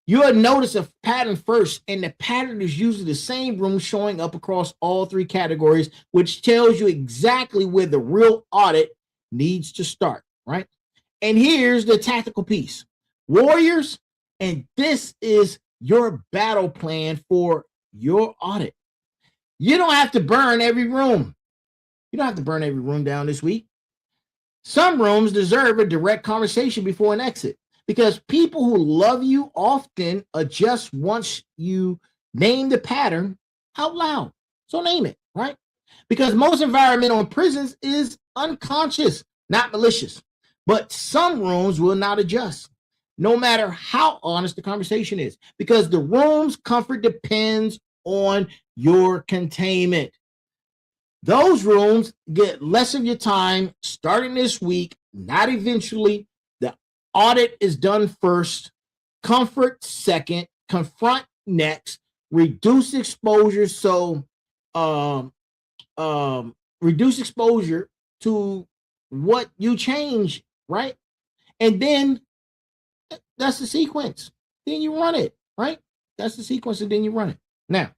You'll notice a pattern first, and the pattern is usually the same room showing up across all 3 categories, which tells you exactly where the real audit needs to start, right? And here's the tactical piece. Warriors, and this is your battle plan for your audit. You don't have to burn every room. You don't have to burn every room down this week. Some rooms deserve a direct conversation before an exit, because people who love you often adjust once you name the pattern out loud. So name it, right? Because most environmental in prisons is unconscious, not malicious. But some rooms will not adjust, no matter how honest the conversation is, because the room's comfort depends on your containment. Those rooms get less of your time starting this week, not eventually. The audit is done first, comfort second, confront next, reduce exposure. So reduce exposure to what you change, right? And then that's the sequence. Then you run it, right? That's the sequence, and then you run it. Now,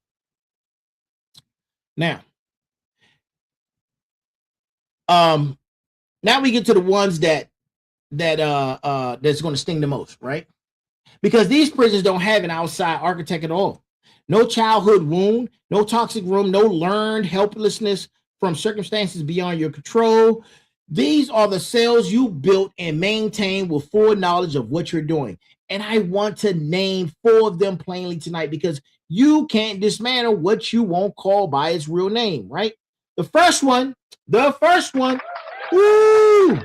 now we get to the ones that's going to sting the most, right? Because these prisons don't have an outside architect at all. No childhood wound, no toxic room, no learned helplessness from circumstances beyond your control. These are the cells you built and maintain with full knowledge of what you're doing. And I want to name 4 of them plainly tonight, because you can't dismantle what you won't call by its real name, right? The first one, woo!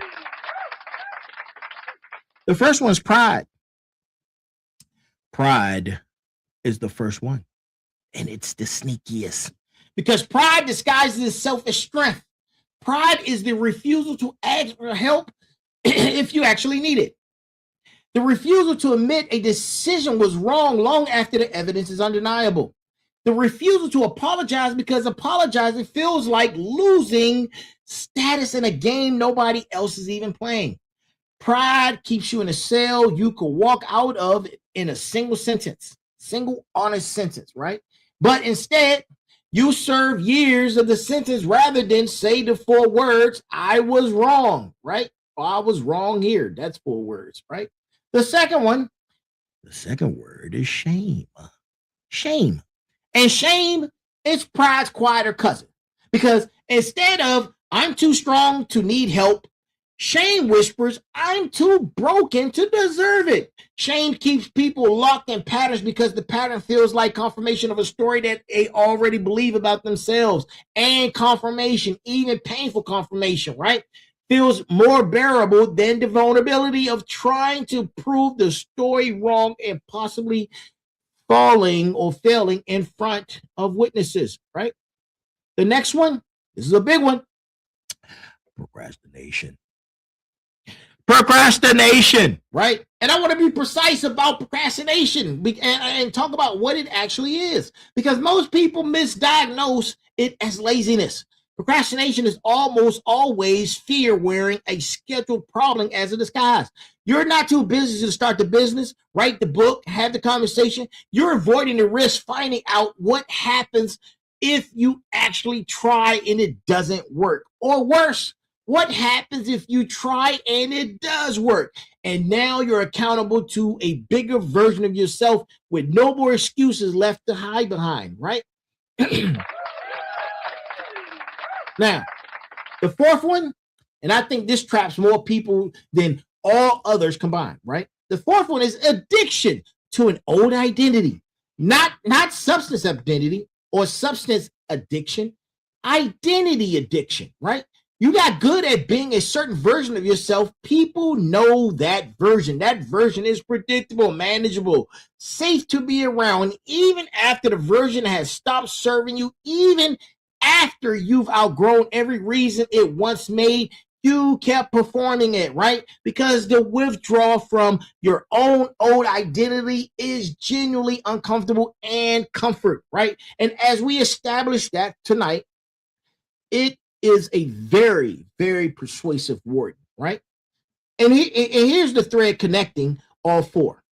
The first one is pride. Pride is the first one, and it's the sneakiest, because pride disguises itself as strength. Pride is the refusal to ask for help if you actually need it. The refusal to admit a decision was wrong long after the evidence is undeniable. The refusal to apologize because apologizing feels like losing status in a game nobody else is even playing. Pride keeps you in a cell you could walk out of in a single honest sentence, right? But instead, you serve years of the sentence rather than say the 4 words, I was wrong, right? Or I was wrong here. That's 4 words, right? The second word is shame. Shame. And shame is pride's quieter cousin. Because instead of I'm too strong to need help, Shame whispers, I'm too broken to deserve it. Shame keeps people locked in patterns because the pattern feels like confirmation of a story that they already believe about themselves. And confirmation, even painful confirmation, right? Feels more bearable than the vulnerability of trying to prove the story wrong and possibly falling or failing in front of witnesses, right? The next one, this is a big one. Procrastination. Procrastination, right? And I want to be precise about procrastination and talk about what it actually is, because most people misdiagnose it as laziness. Procrastination is almost always fear wearing a scheduled problem as a disguise. You're not too busy to start the business, write the book, have the conversation. You're avoiding the risk finding out what happens if you actually try and it doesn't work. Or worse, what happens if you try and it does work? And now you're accountable to a bigger version of yourself with no more excuses left to hide behind, right? Now, the fourth one, and I think this traps more people than all others combined, right? The fourth one is addiction to an old identity, not substance identity or substance addiction, identity addiction, right? You got good at being a certain version of yourself. People know that version. That version is predictable, manageable, safe to be around, even after the version has stopped serving you, even after you've outgrown every reason it once made. You kept performing it, right? Because the withdrawal from your own old identity is genuinely uncomfortable and comfort, right? And as we establish that tonight, it is a very, very persuasive word, right? And here's the thread connecting all four.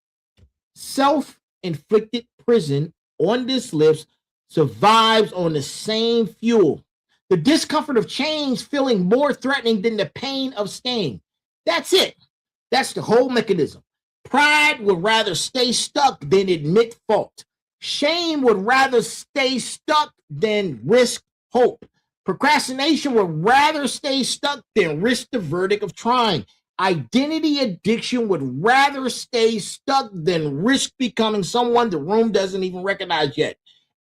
Self-inflicted prison on this list survives on the same fuel. The discomfort of change feeling more threatening than the pain of staying. That's it. That's the whole mechanism. Pride would rather stay stuck than admit fault. Shame would rather stay stuck than risk hope. Procrastination would rather stay stuck than risk the verdict of trying. Identity addiction would rather stay stuck than risk becoming someone the room doesn't even recognize yet.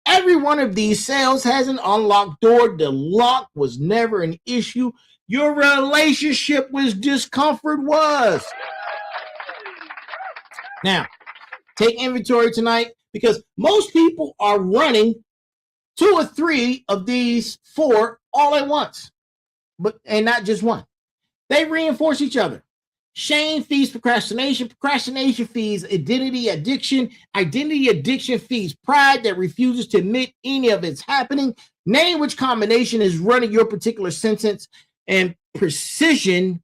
Every one of these cells has an unlocked door. The lock was never an issue. Your relationship with discomfort was. Now, take inventory tonight, because most people are running 2 or 3 of these 4 all at once, and not just one. They reinforce each other. Shame feeds procrastination. Procrastination feeds identity addiction. Identity addiction feeds pride that refuses to admit any of it's happening. Name which combination is running your particular sentence, and precision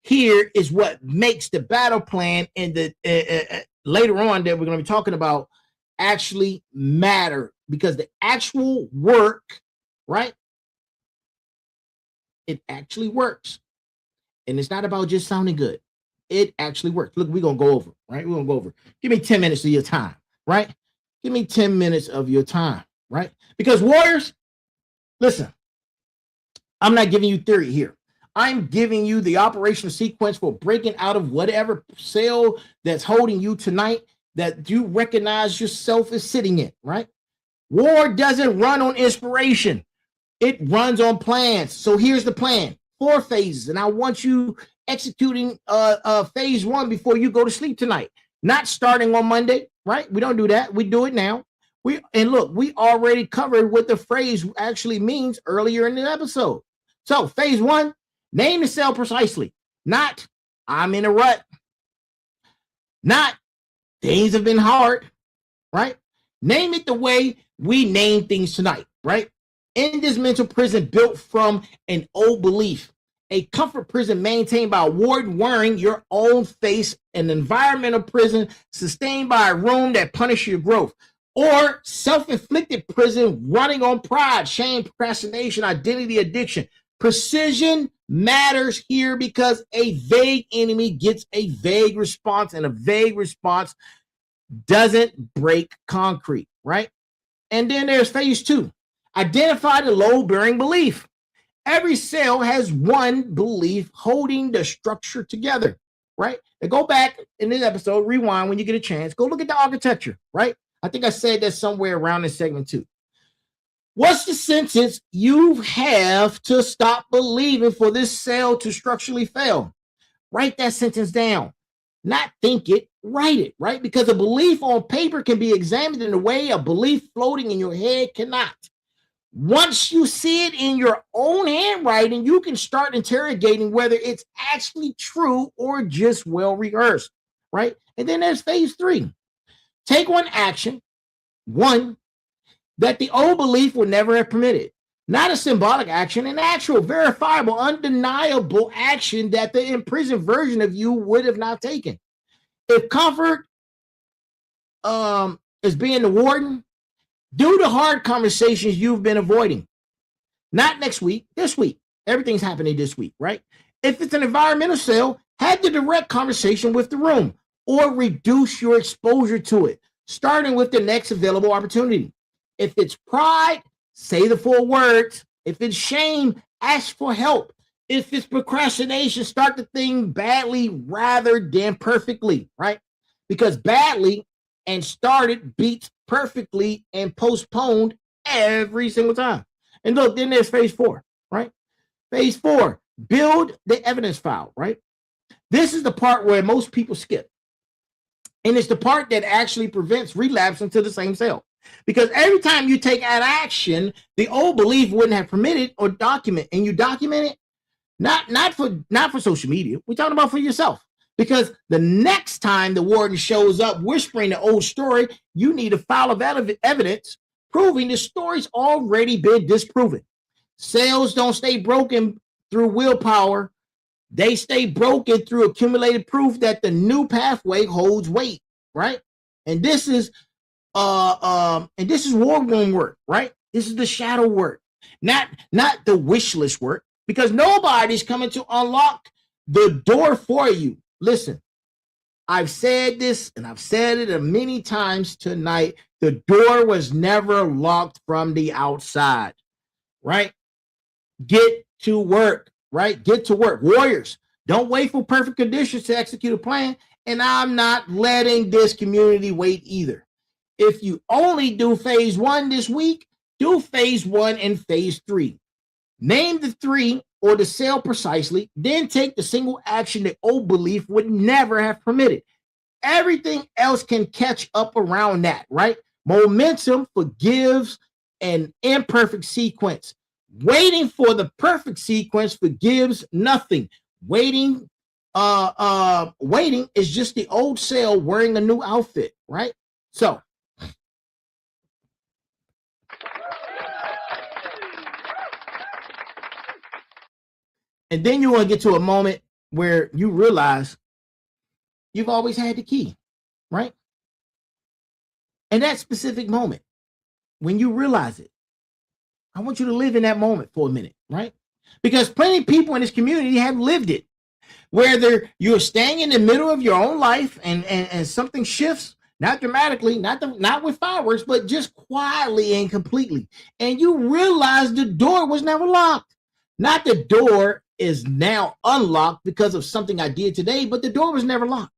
here is what makes the battle plan and the later on that we're going to be talking about actually matter, because the actual work, right? It actually works. And it's not about just sounding good. It actually works. Look, we're going to go over, right? We're going to go over. Give me 10 minutes of your time, right? Give me 10 minutes of your time, right? Because warriors, listen, I'm not giving you theory here. I'm giving you the operational sequence for breaking out of whatever cell that's holding you tonight that you recognize yourself as sitting in, right? War doesn't run on inspiration. It runs on plans. So here's the plan. 4 phases. And I want you executing phase 1 before you go to sleep tonight. Not starting on Monday, right? We don't do that. We do it now. And look, we already covered what the phrase actually means earlier in the episode. So phase 1, name the cell precisely. Not, I'm in a rut. Not, things have been hard, right? Name it the way we name things tonight, right? In this mental prison built from an old belief, a comfort prison maintained by a warden wearing your own face, an environmental prison sustained by a room that punishes your growth, or self-inflicted prison running on pride, shame, procrastination, identity addiction. Precision matters here because a vague enemy gets a vague response, and a vague response doesn't break concrete, right? And then there's phase 2. Identify the load-bearing belief. Every cell has one belief holding the structure together, right? Now go back in this episode, rewind when you get a chance, go look at the architecture, right? I think I said that somewhere around in segment 2. What's the sentence you have to stop believing for this cell to structurally fail? Write that sentence down. Not think it, write it, right? Because a belief on paper can be examined in a way a belief floating in your head cannot. Once you see it in your own handwriting, you can start interrogating whether it's actually true or just well rehearsed, right? And then there's phase 3. Take one action, one, that the old belief would never have permitted. Not a symbolic action, an actual, verifiable, undeniable action that the imprisoned version of you would have not taken. If comfort is being the warden, do the hard conversations you've been avoiding. Not next week, this week. Everything's happening this week, right? If it's an environmental cell, have the direct conversation with the room or reduce your exposure to it, starting with the next available opportunity. If it's pride, say the 4 words. If it's shame, ask for help. If it's procrastination, start the thing badly rather than perfectly, right? Because badly and started beats perfectly and postponed every single time. And look, then there's phase 4, right? Phase 4, build the evidence file, right? This is the part where most people skip. And it's the part that actually prevents relapse into the same cell. Because every time you take an action, the old belief wouldn't have permitted or document, and you document it, not for social media. We're talking about for yourself. Because the next time the warden shows up whispering the old story, you need a file of evidence proving the story's already been disproven. Cells don't stay broken through willpower. They stay broken through accumulated proof that the new pathway holds weight, right? And this is war room work, right? This is the shadow work, not the wish list work, because nobody's coming to unlock the door for you. Listen, I've said this and I've said it many times tonight. The door was never locked from the outside, right? Get to work, right? Get to work. Warriors, don't wait for perfect conditions to execute a plan. And I'm not letting this community wait either. If you only do phase 1 this week, do phase 1 and phase 3. Name the 3 or the cell precisely, then take the single action that old belief would never have permitted. Everything else can catch up around that, right? Momentum forgives an imperfect sequence. Waiting for the perfect sequence forgives nothing. Waiting is just the old cell wearing a new outfit, right? So, and then you want to get to a moment where you realize you've always had the key, right? And that specific moment, when you realize it, I want you to live in that moment for a minute, right? Because plenty of people in this community have lived it. Whether you're staying in the middle of your own life and something shifts, not dramatically, not with fireworks, but just quietly and completely. And you realize the door was never locked. Not the door is now unlocked because of something I did today, but the door was never locked.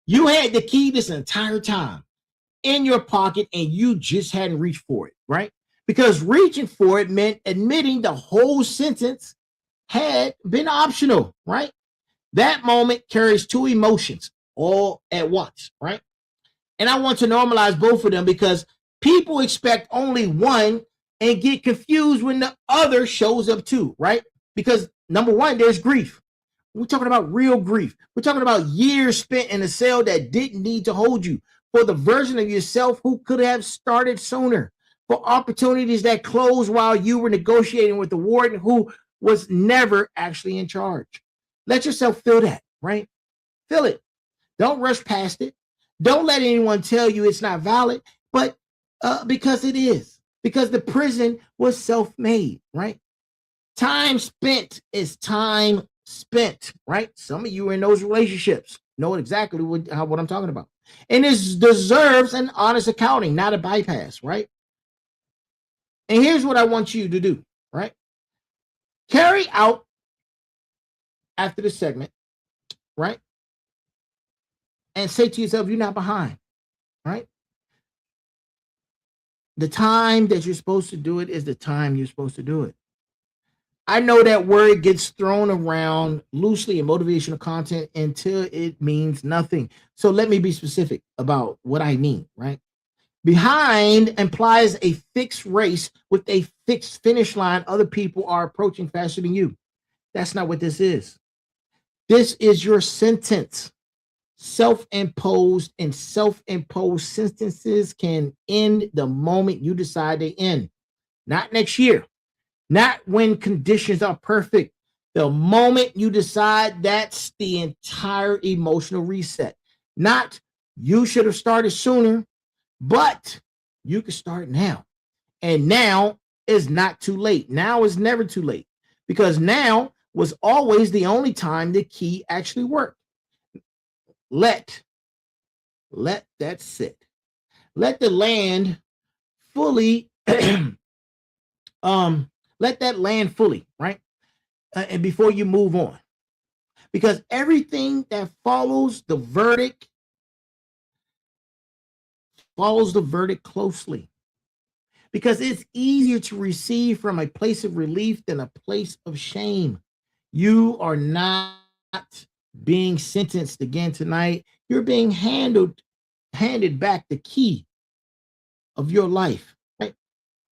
You had the key this entire time in your pocket and you just hadn't reached for it, right? Because reaching for it meant admitting the whole sentence had been optional, right? That moment carries 2 emotions all at once, right? And I want to normalize both of them because people expect only one and get confused when the other shows up too, right? Because number 1, there's grief. We're talking about real grief. We're talking about years spent in a cell that didn't need to hold you, for the version of yourself who could have started sooner, for opportunities that closed while you were negotiating with the warden who was never actually in charge. Let yourself feel that, right? Feel it. Don't rush past it. Don't let anyone tell you it's not valid, but because it is, because the prison was self-made, right? Time spent is time spent, right? Some of you in those relationships know exactly what I'm talking about. And this deserves an honest accounting, not a bypass, right? And here's what I want you to do, right? Carry out after the segment, right? And say to yourself, you're not behind, right? The time that you're supposed to do it is the time you're supposed to do it. I know that word gets thrown around loosely in motivational content until it means nothing. So let me be specific about what I mean, right? Behind implies a fixed race with a fixed finish line. Other people are approaching faster than you. That's not what this is. This is your sentence. Self-imposed and self-imposed sentences can end the moment you decide they end. Not next year. Not when conditions are perfect. The moment you decide, that's the entire emotional reset. Not you should have started sooner, but you can start now. And now is not too late. Now is never too late, because now was always the only time the key actually worked. Let that sit. Let the land fully let that land fully, right? And before you move on, because everything that follows the verdict closely, because it's easier to receive from a place of relief than a place of shame. You are not being sentenced again tonight. You're being handed back the key of your life, right?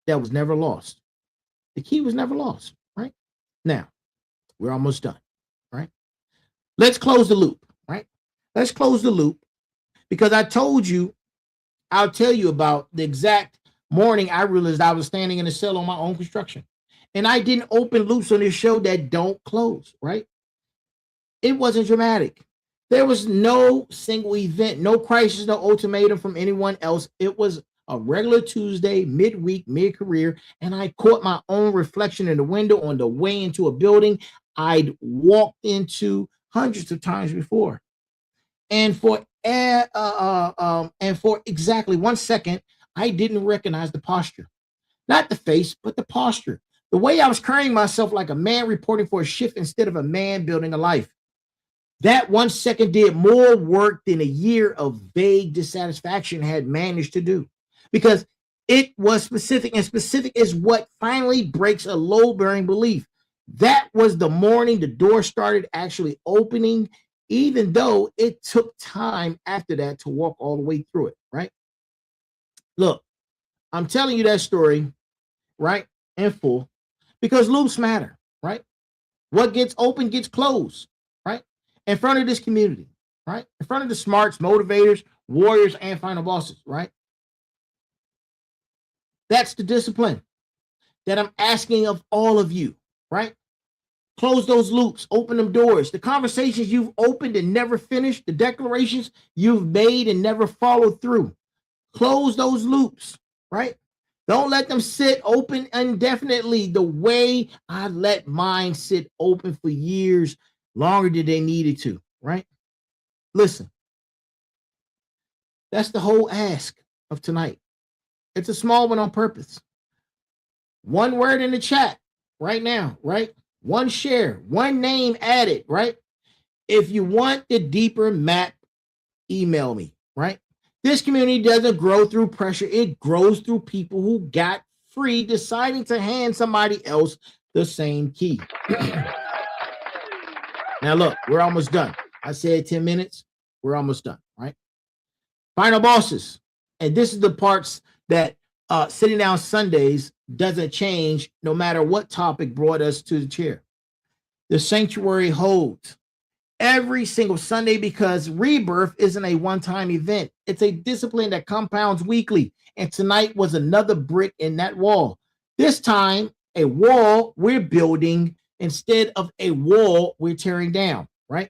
That was never lost. The key was never lost, right? Now, we're almost done, right? Let's close the loop, right? Let's close the loop, because I told you, I'll tell you about the exact morning I realized I was standing in a cell on my own construction. And I didn't open loops on this show that don't close, right? It wasn't dramatic. There was no single event, no crisis, no ultimatum from anyone else. It was a regular Tuesday, midweek, mid-career, and I caught my own reflection in the window on the way into a building I'd walked into hundreds of times before. And for exactly 1 second, I didn't recognize the posture. Not the face, but the posture. The way I was carrying myself like a man reporting for a shift instead of a man building a life. That 1 second did more work than a year of vague dissatisfaction had managed to do, because it was specific, and specific is what finally breaks a load-bearing belief. That was the morning the door started actually opening, even though it took time after that to walk all the way through it, right? Look, I'm telling you that story, right, in full, because loops matter, right? What gets open gets closed, right? In front of this community, right? In front of the smarts, motivators, warriors, and final bosses, right? That's the discipline that I'm asking of all of you, right? Close those loops, open them doors. The conversations you've opened and never finished, the declarations you've made and never followed through. Close those loops, right? Don't let them sit open indefinitely the way I let mine sit open for years, longer than they needed to, right? Listen, that's the whole ask of tonight. It's a small one on purpose. One word in the chat right now, right? One share, one name added, right? If you want the deeper map, email me, right? This community doesn't grow through pressure. It grows through people who got free deciding to hand somebody else the same key. Now, look, we're almost done. I said 10 minutes. We're almost done, right? Final bosses. And this is the parts that sitting down Sundays doesn't change no matter what topic brought us to the chair. The sanctuary holds every single Sunday, because rebirth isn't a one-time event. It's a discipline that compounds weekly. And tonight was another brick in that wall. This time, a wall we're building instead of a wall we're tearing down, right?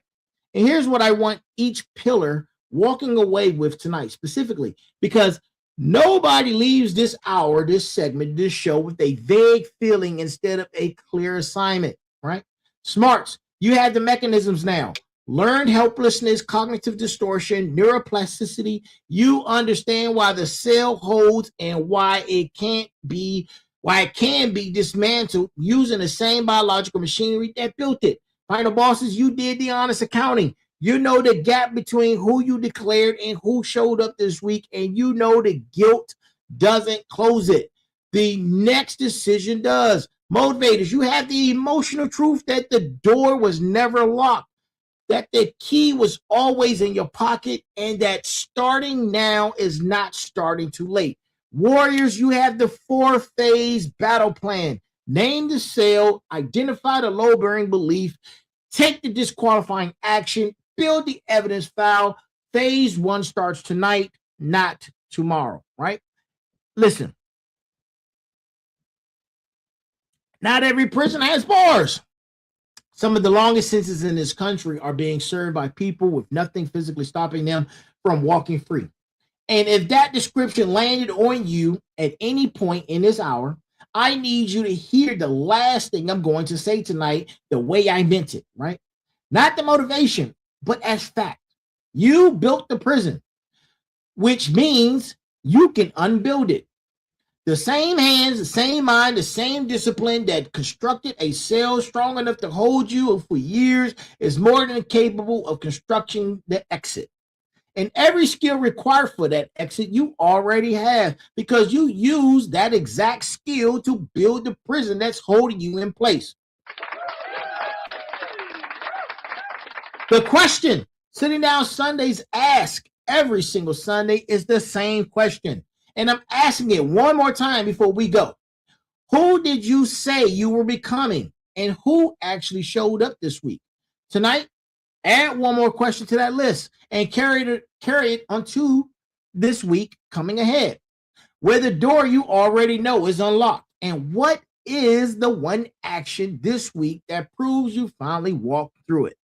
And here's what I want each pillar walking away with tonight specifically, because nobody leaves this hour, this segment, this show with a vague feeling instead of a clear assignment, right? Smarts, you have the mechanisms now. Learned helplessness, cognitive distortion, neuroplasticity. You understand why the cell holds and why it can't be why it can be dismantled using the same biological machinery that built it. Final bosses, you did the honest accounting. You know the gap between who you declared and who showed up this week, and you know the guilt doesn't close it. The next decision does. Motivators, you have the emotional truth that the door was never locked, that the key was always in your pocket, and that starting now is not starting too late. Warriors, you have the 4-phase battle plan. Name the sale, identify the low-bearing belief, take the disqualifying action, build the evidence file. Phase 1 starts tonight, not tomorrow, right? Listen, not every prison has bars. Some of the longest sentences in this country are being served by people with nothing physically stopping them from walking free. And if that description landed on you at any point in this hour, I need you to hear the last thing I'm going to say tonight the way I meant it, right? Not the motivation, but as fact. You built the prison, which means you can unbuild it. The same hands, the same mind, the same discipline that constructed a cell strong enough to hold you for years is more than capable of constructing the exit. And every skill required for that exit you already have, because you use that exact skill to build the prison that's holding you in place. The question Sitting Down Sundays ask every single Sunday is the same question. And I'm asking it one more time before we go. Who did you say you were becoming, and who actually showed up this week? Tonight, add one more question to that list and carry it onto this week coming ahead, where the door you already know is unlocked. And what is the one action this week that proves you finally walked through it?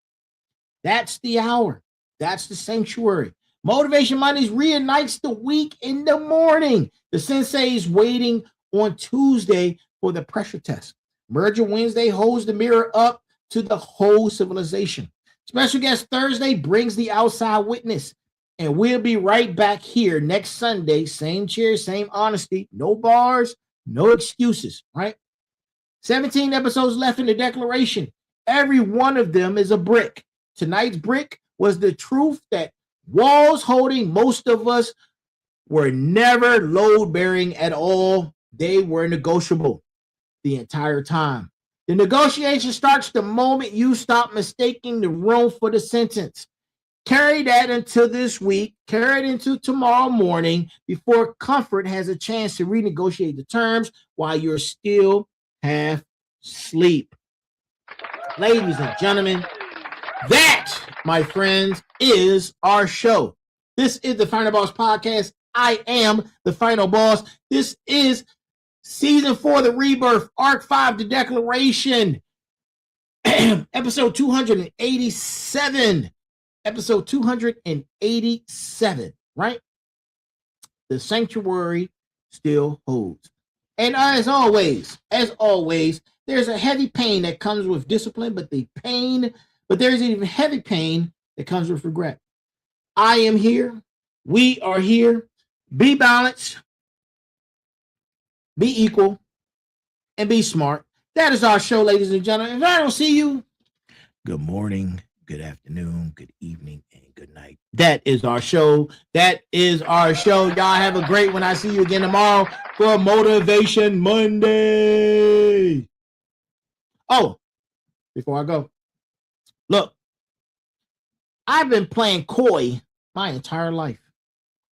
That's the hour. That's the sanctuary. Motivation Mondays reunites the week in the morning. The sensei is waiting on Tuesday for the pressure test. Merger Wednesday holds the mirror up to the whole civilization. Special guest Thursday brings the outside witness. And we'll be right back here next Sunday. Same chair, same honesty. No bars, no excuses, right? 17 episodes left in the declaration. Every one of them is a brick. Tonight's brick was the truth that walls holding most of us were never load-bearing at all. They were negotiable the entire time. The negotiation starts the moment you stop mistaking the room for the sentence. Carry that into this week. Carry it into tomorrow morning before comfort has a chance to renegotiate the terms while you're still half asleep. Ladies and gentlemen, that, my friends, is our show. This is the Final Boss Podcast. I am the Final Boss. This is Season 4, The Rebirth, Arc 5, The Declaration, Episode 287. Episode 287, right? The sanctuary still holds. And as always, there's a heavy pain that comes with discipline, but there's an even heavy pain that comes with regret. I am here. We are here. Be balanced, be equal, and be smart. That is our show, ladies and gentlemen. If I don't see you, good morning, good afternoon, good evening, and good night. That is our show. That is our show. Y'all have a great one. I see you again tomorrow for Motivation Monday. Oh, before I go, look, I've been playing coy my entire life.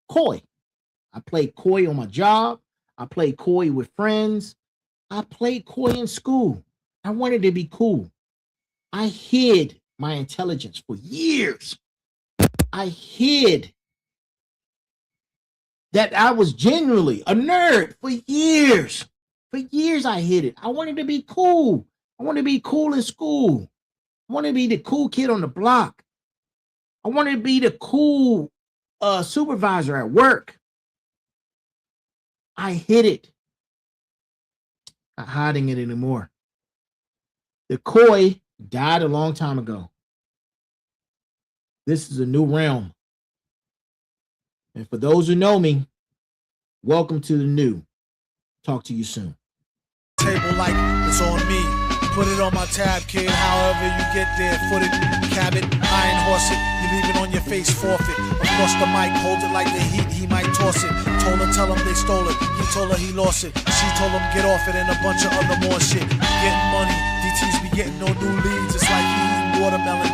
Coy. I played coy on my job. I played coy with friends. I played coy in school. I wanted to be cool. I hid my intelligence for years. I hid that I was genuinely a nerd for years. For years I hid it. I wanted to be cool. I wanted to be cool in school. I wanted to be the cool kid on the block. I wanted to be the cool supervisor at work. I hid it. Not hiding it anymore. The coy died a long time ago. This is a new realm. And for those who know me, welcome to the new. Talk to you soon. table like it's on me. Put it on my tab, kid, however you get there. Foot it, cab it, iron horse it. You leave it on your face, forfeit. Across the mic, hold it like the heat, he might toss it. Told her, tell him they stole it. He told her he lost it. She told him get off it and a bunch of other more shit. Getting money, DTs be getting no new leads. It's like eating watermelon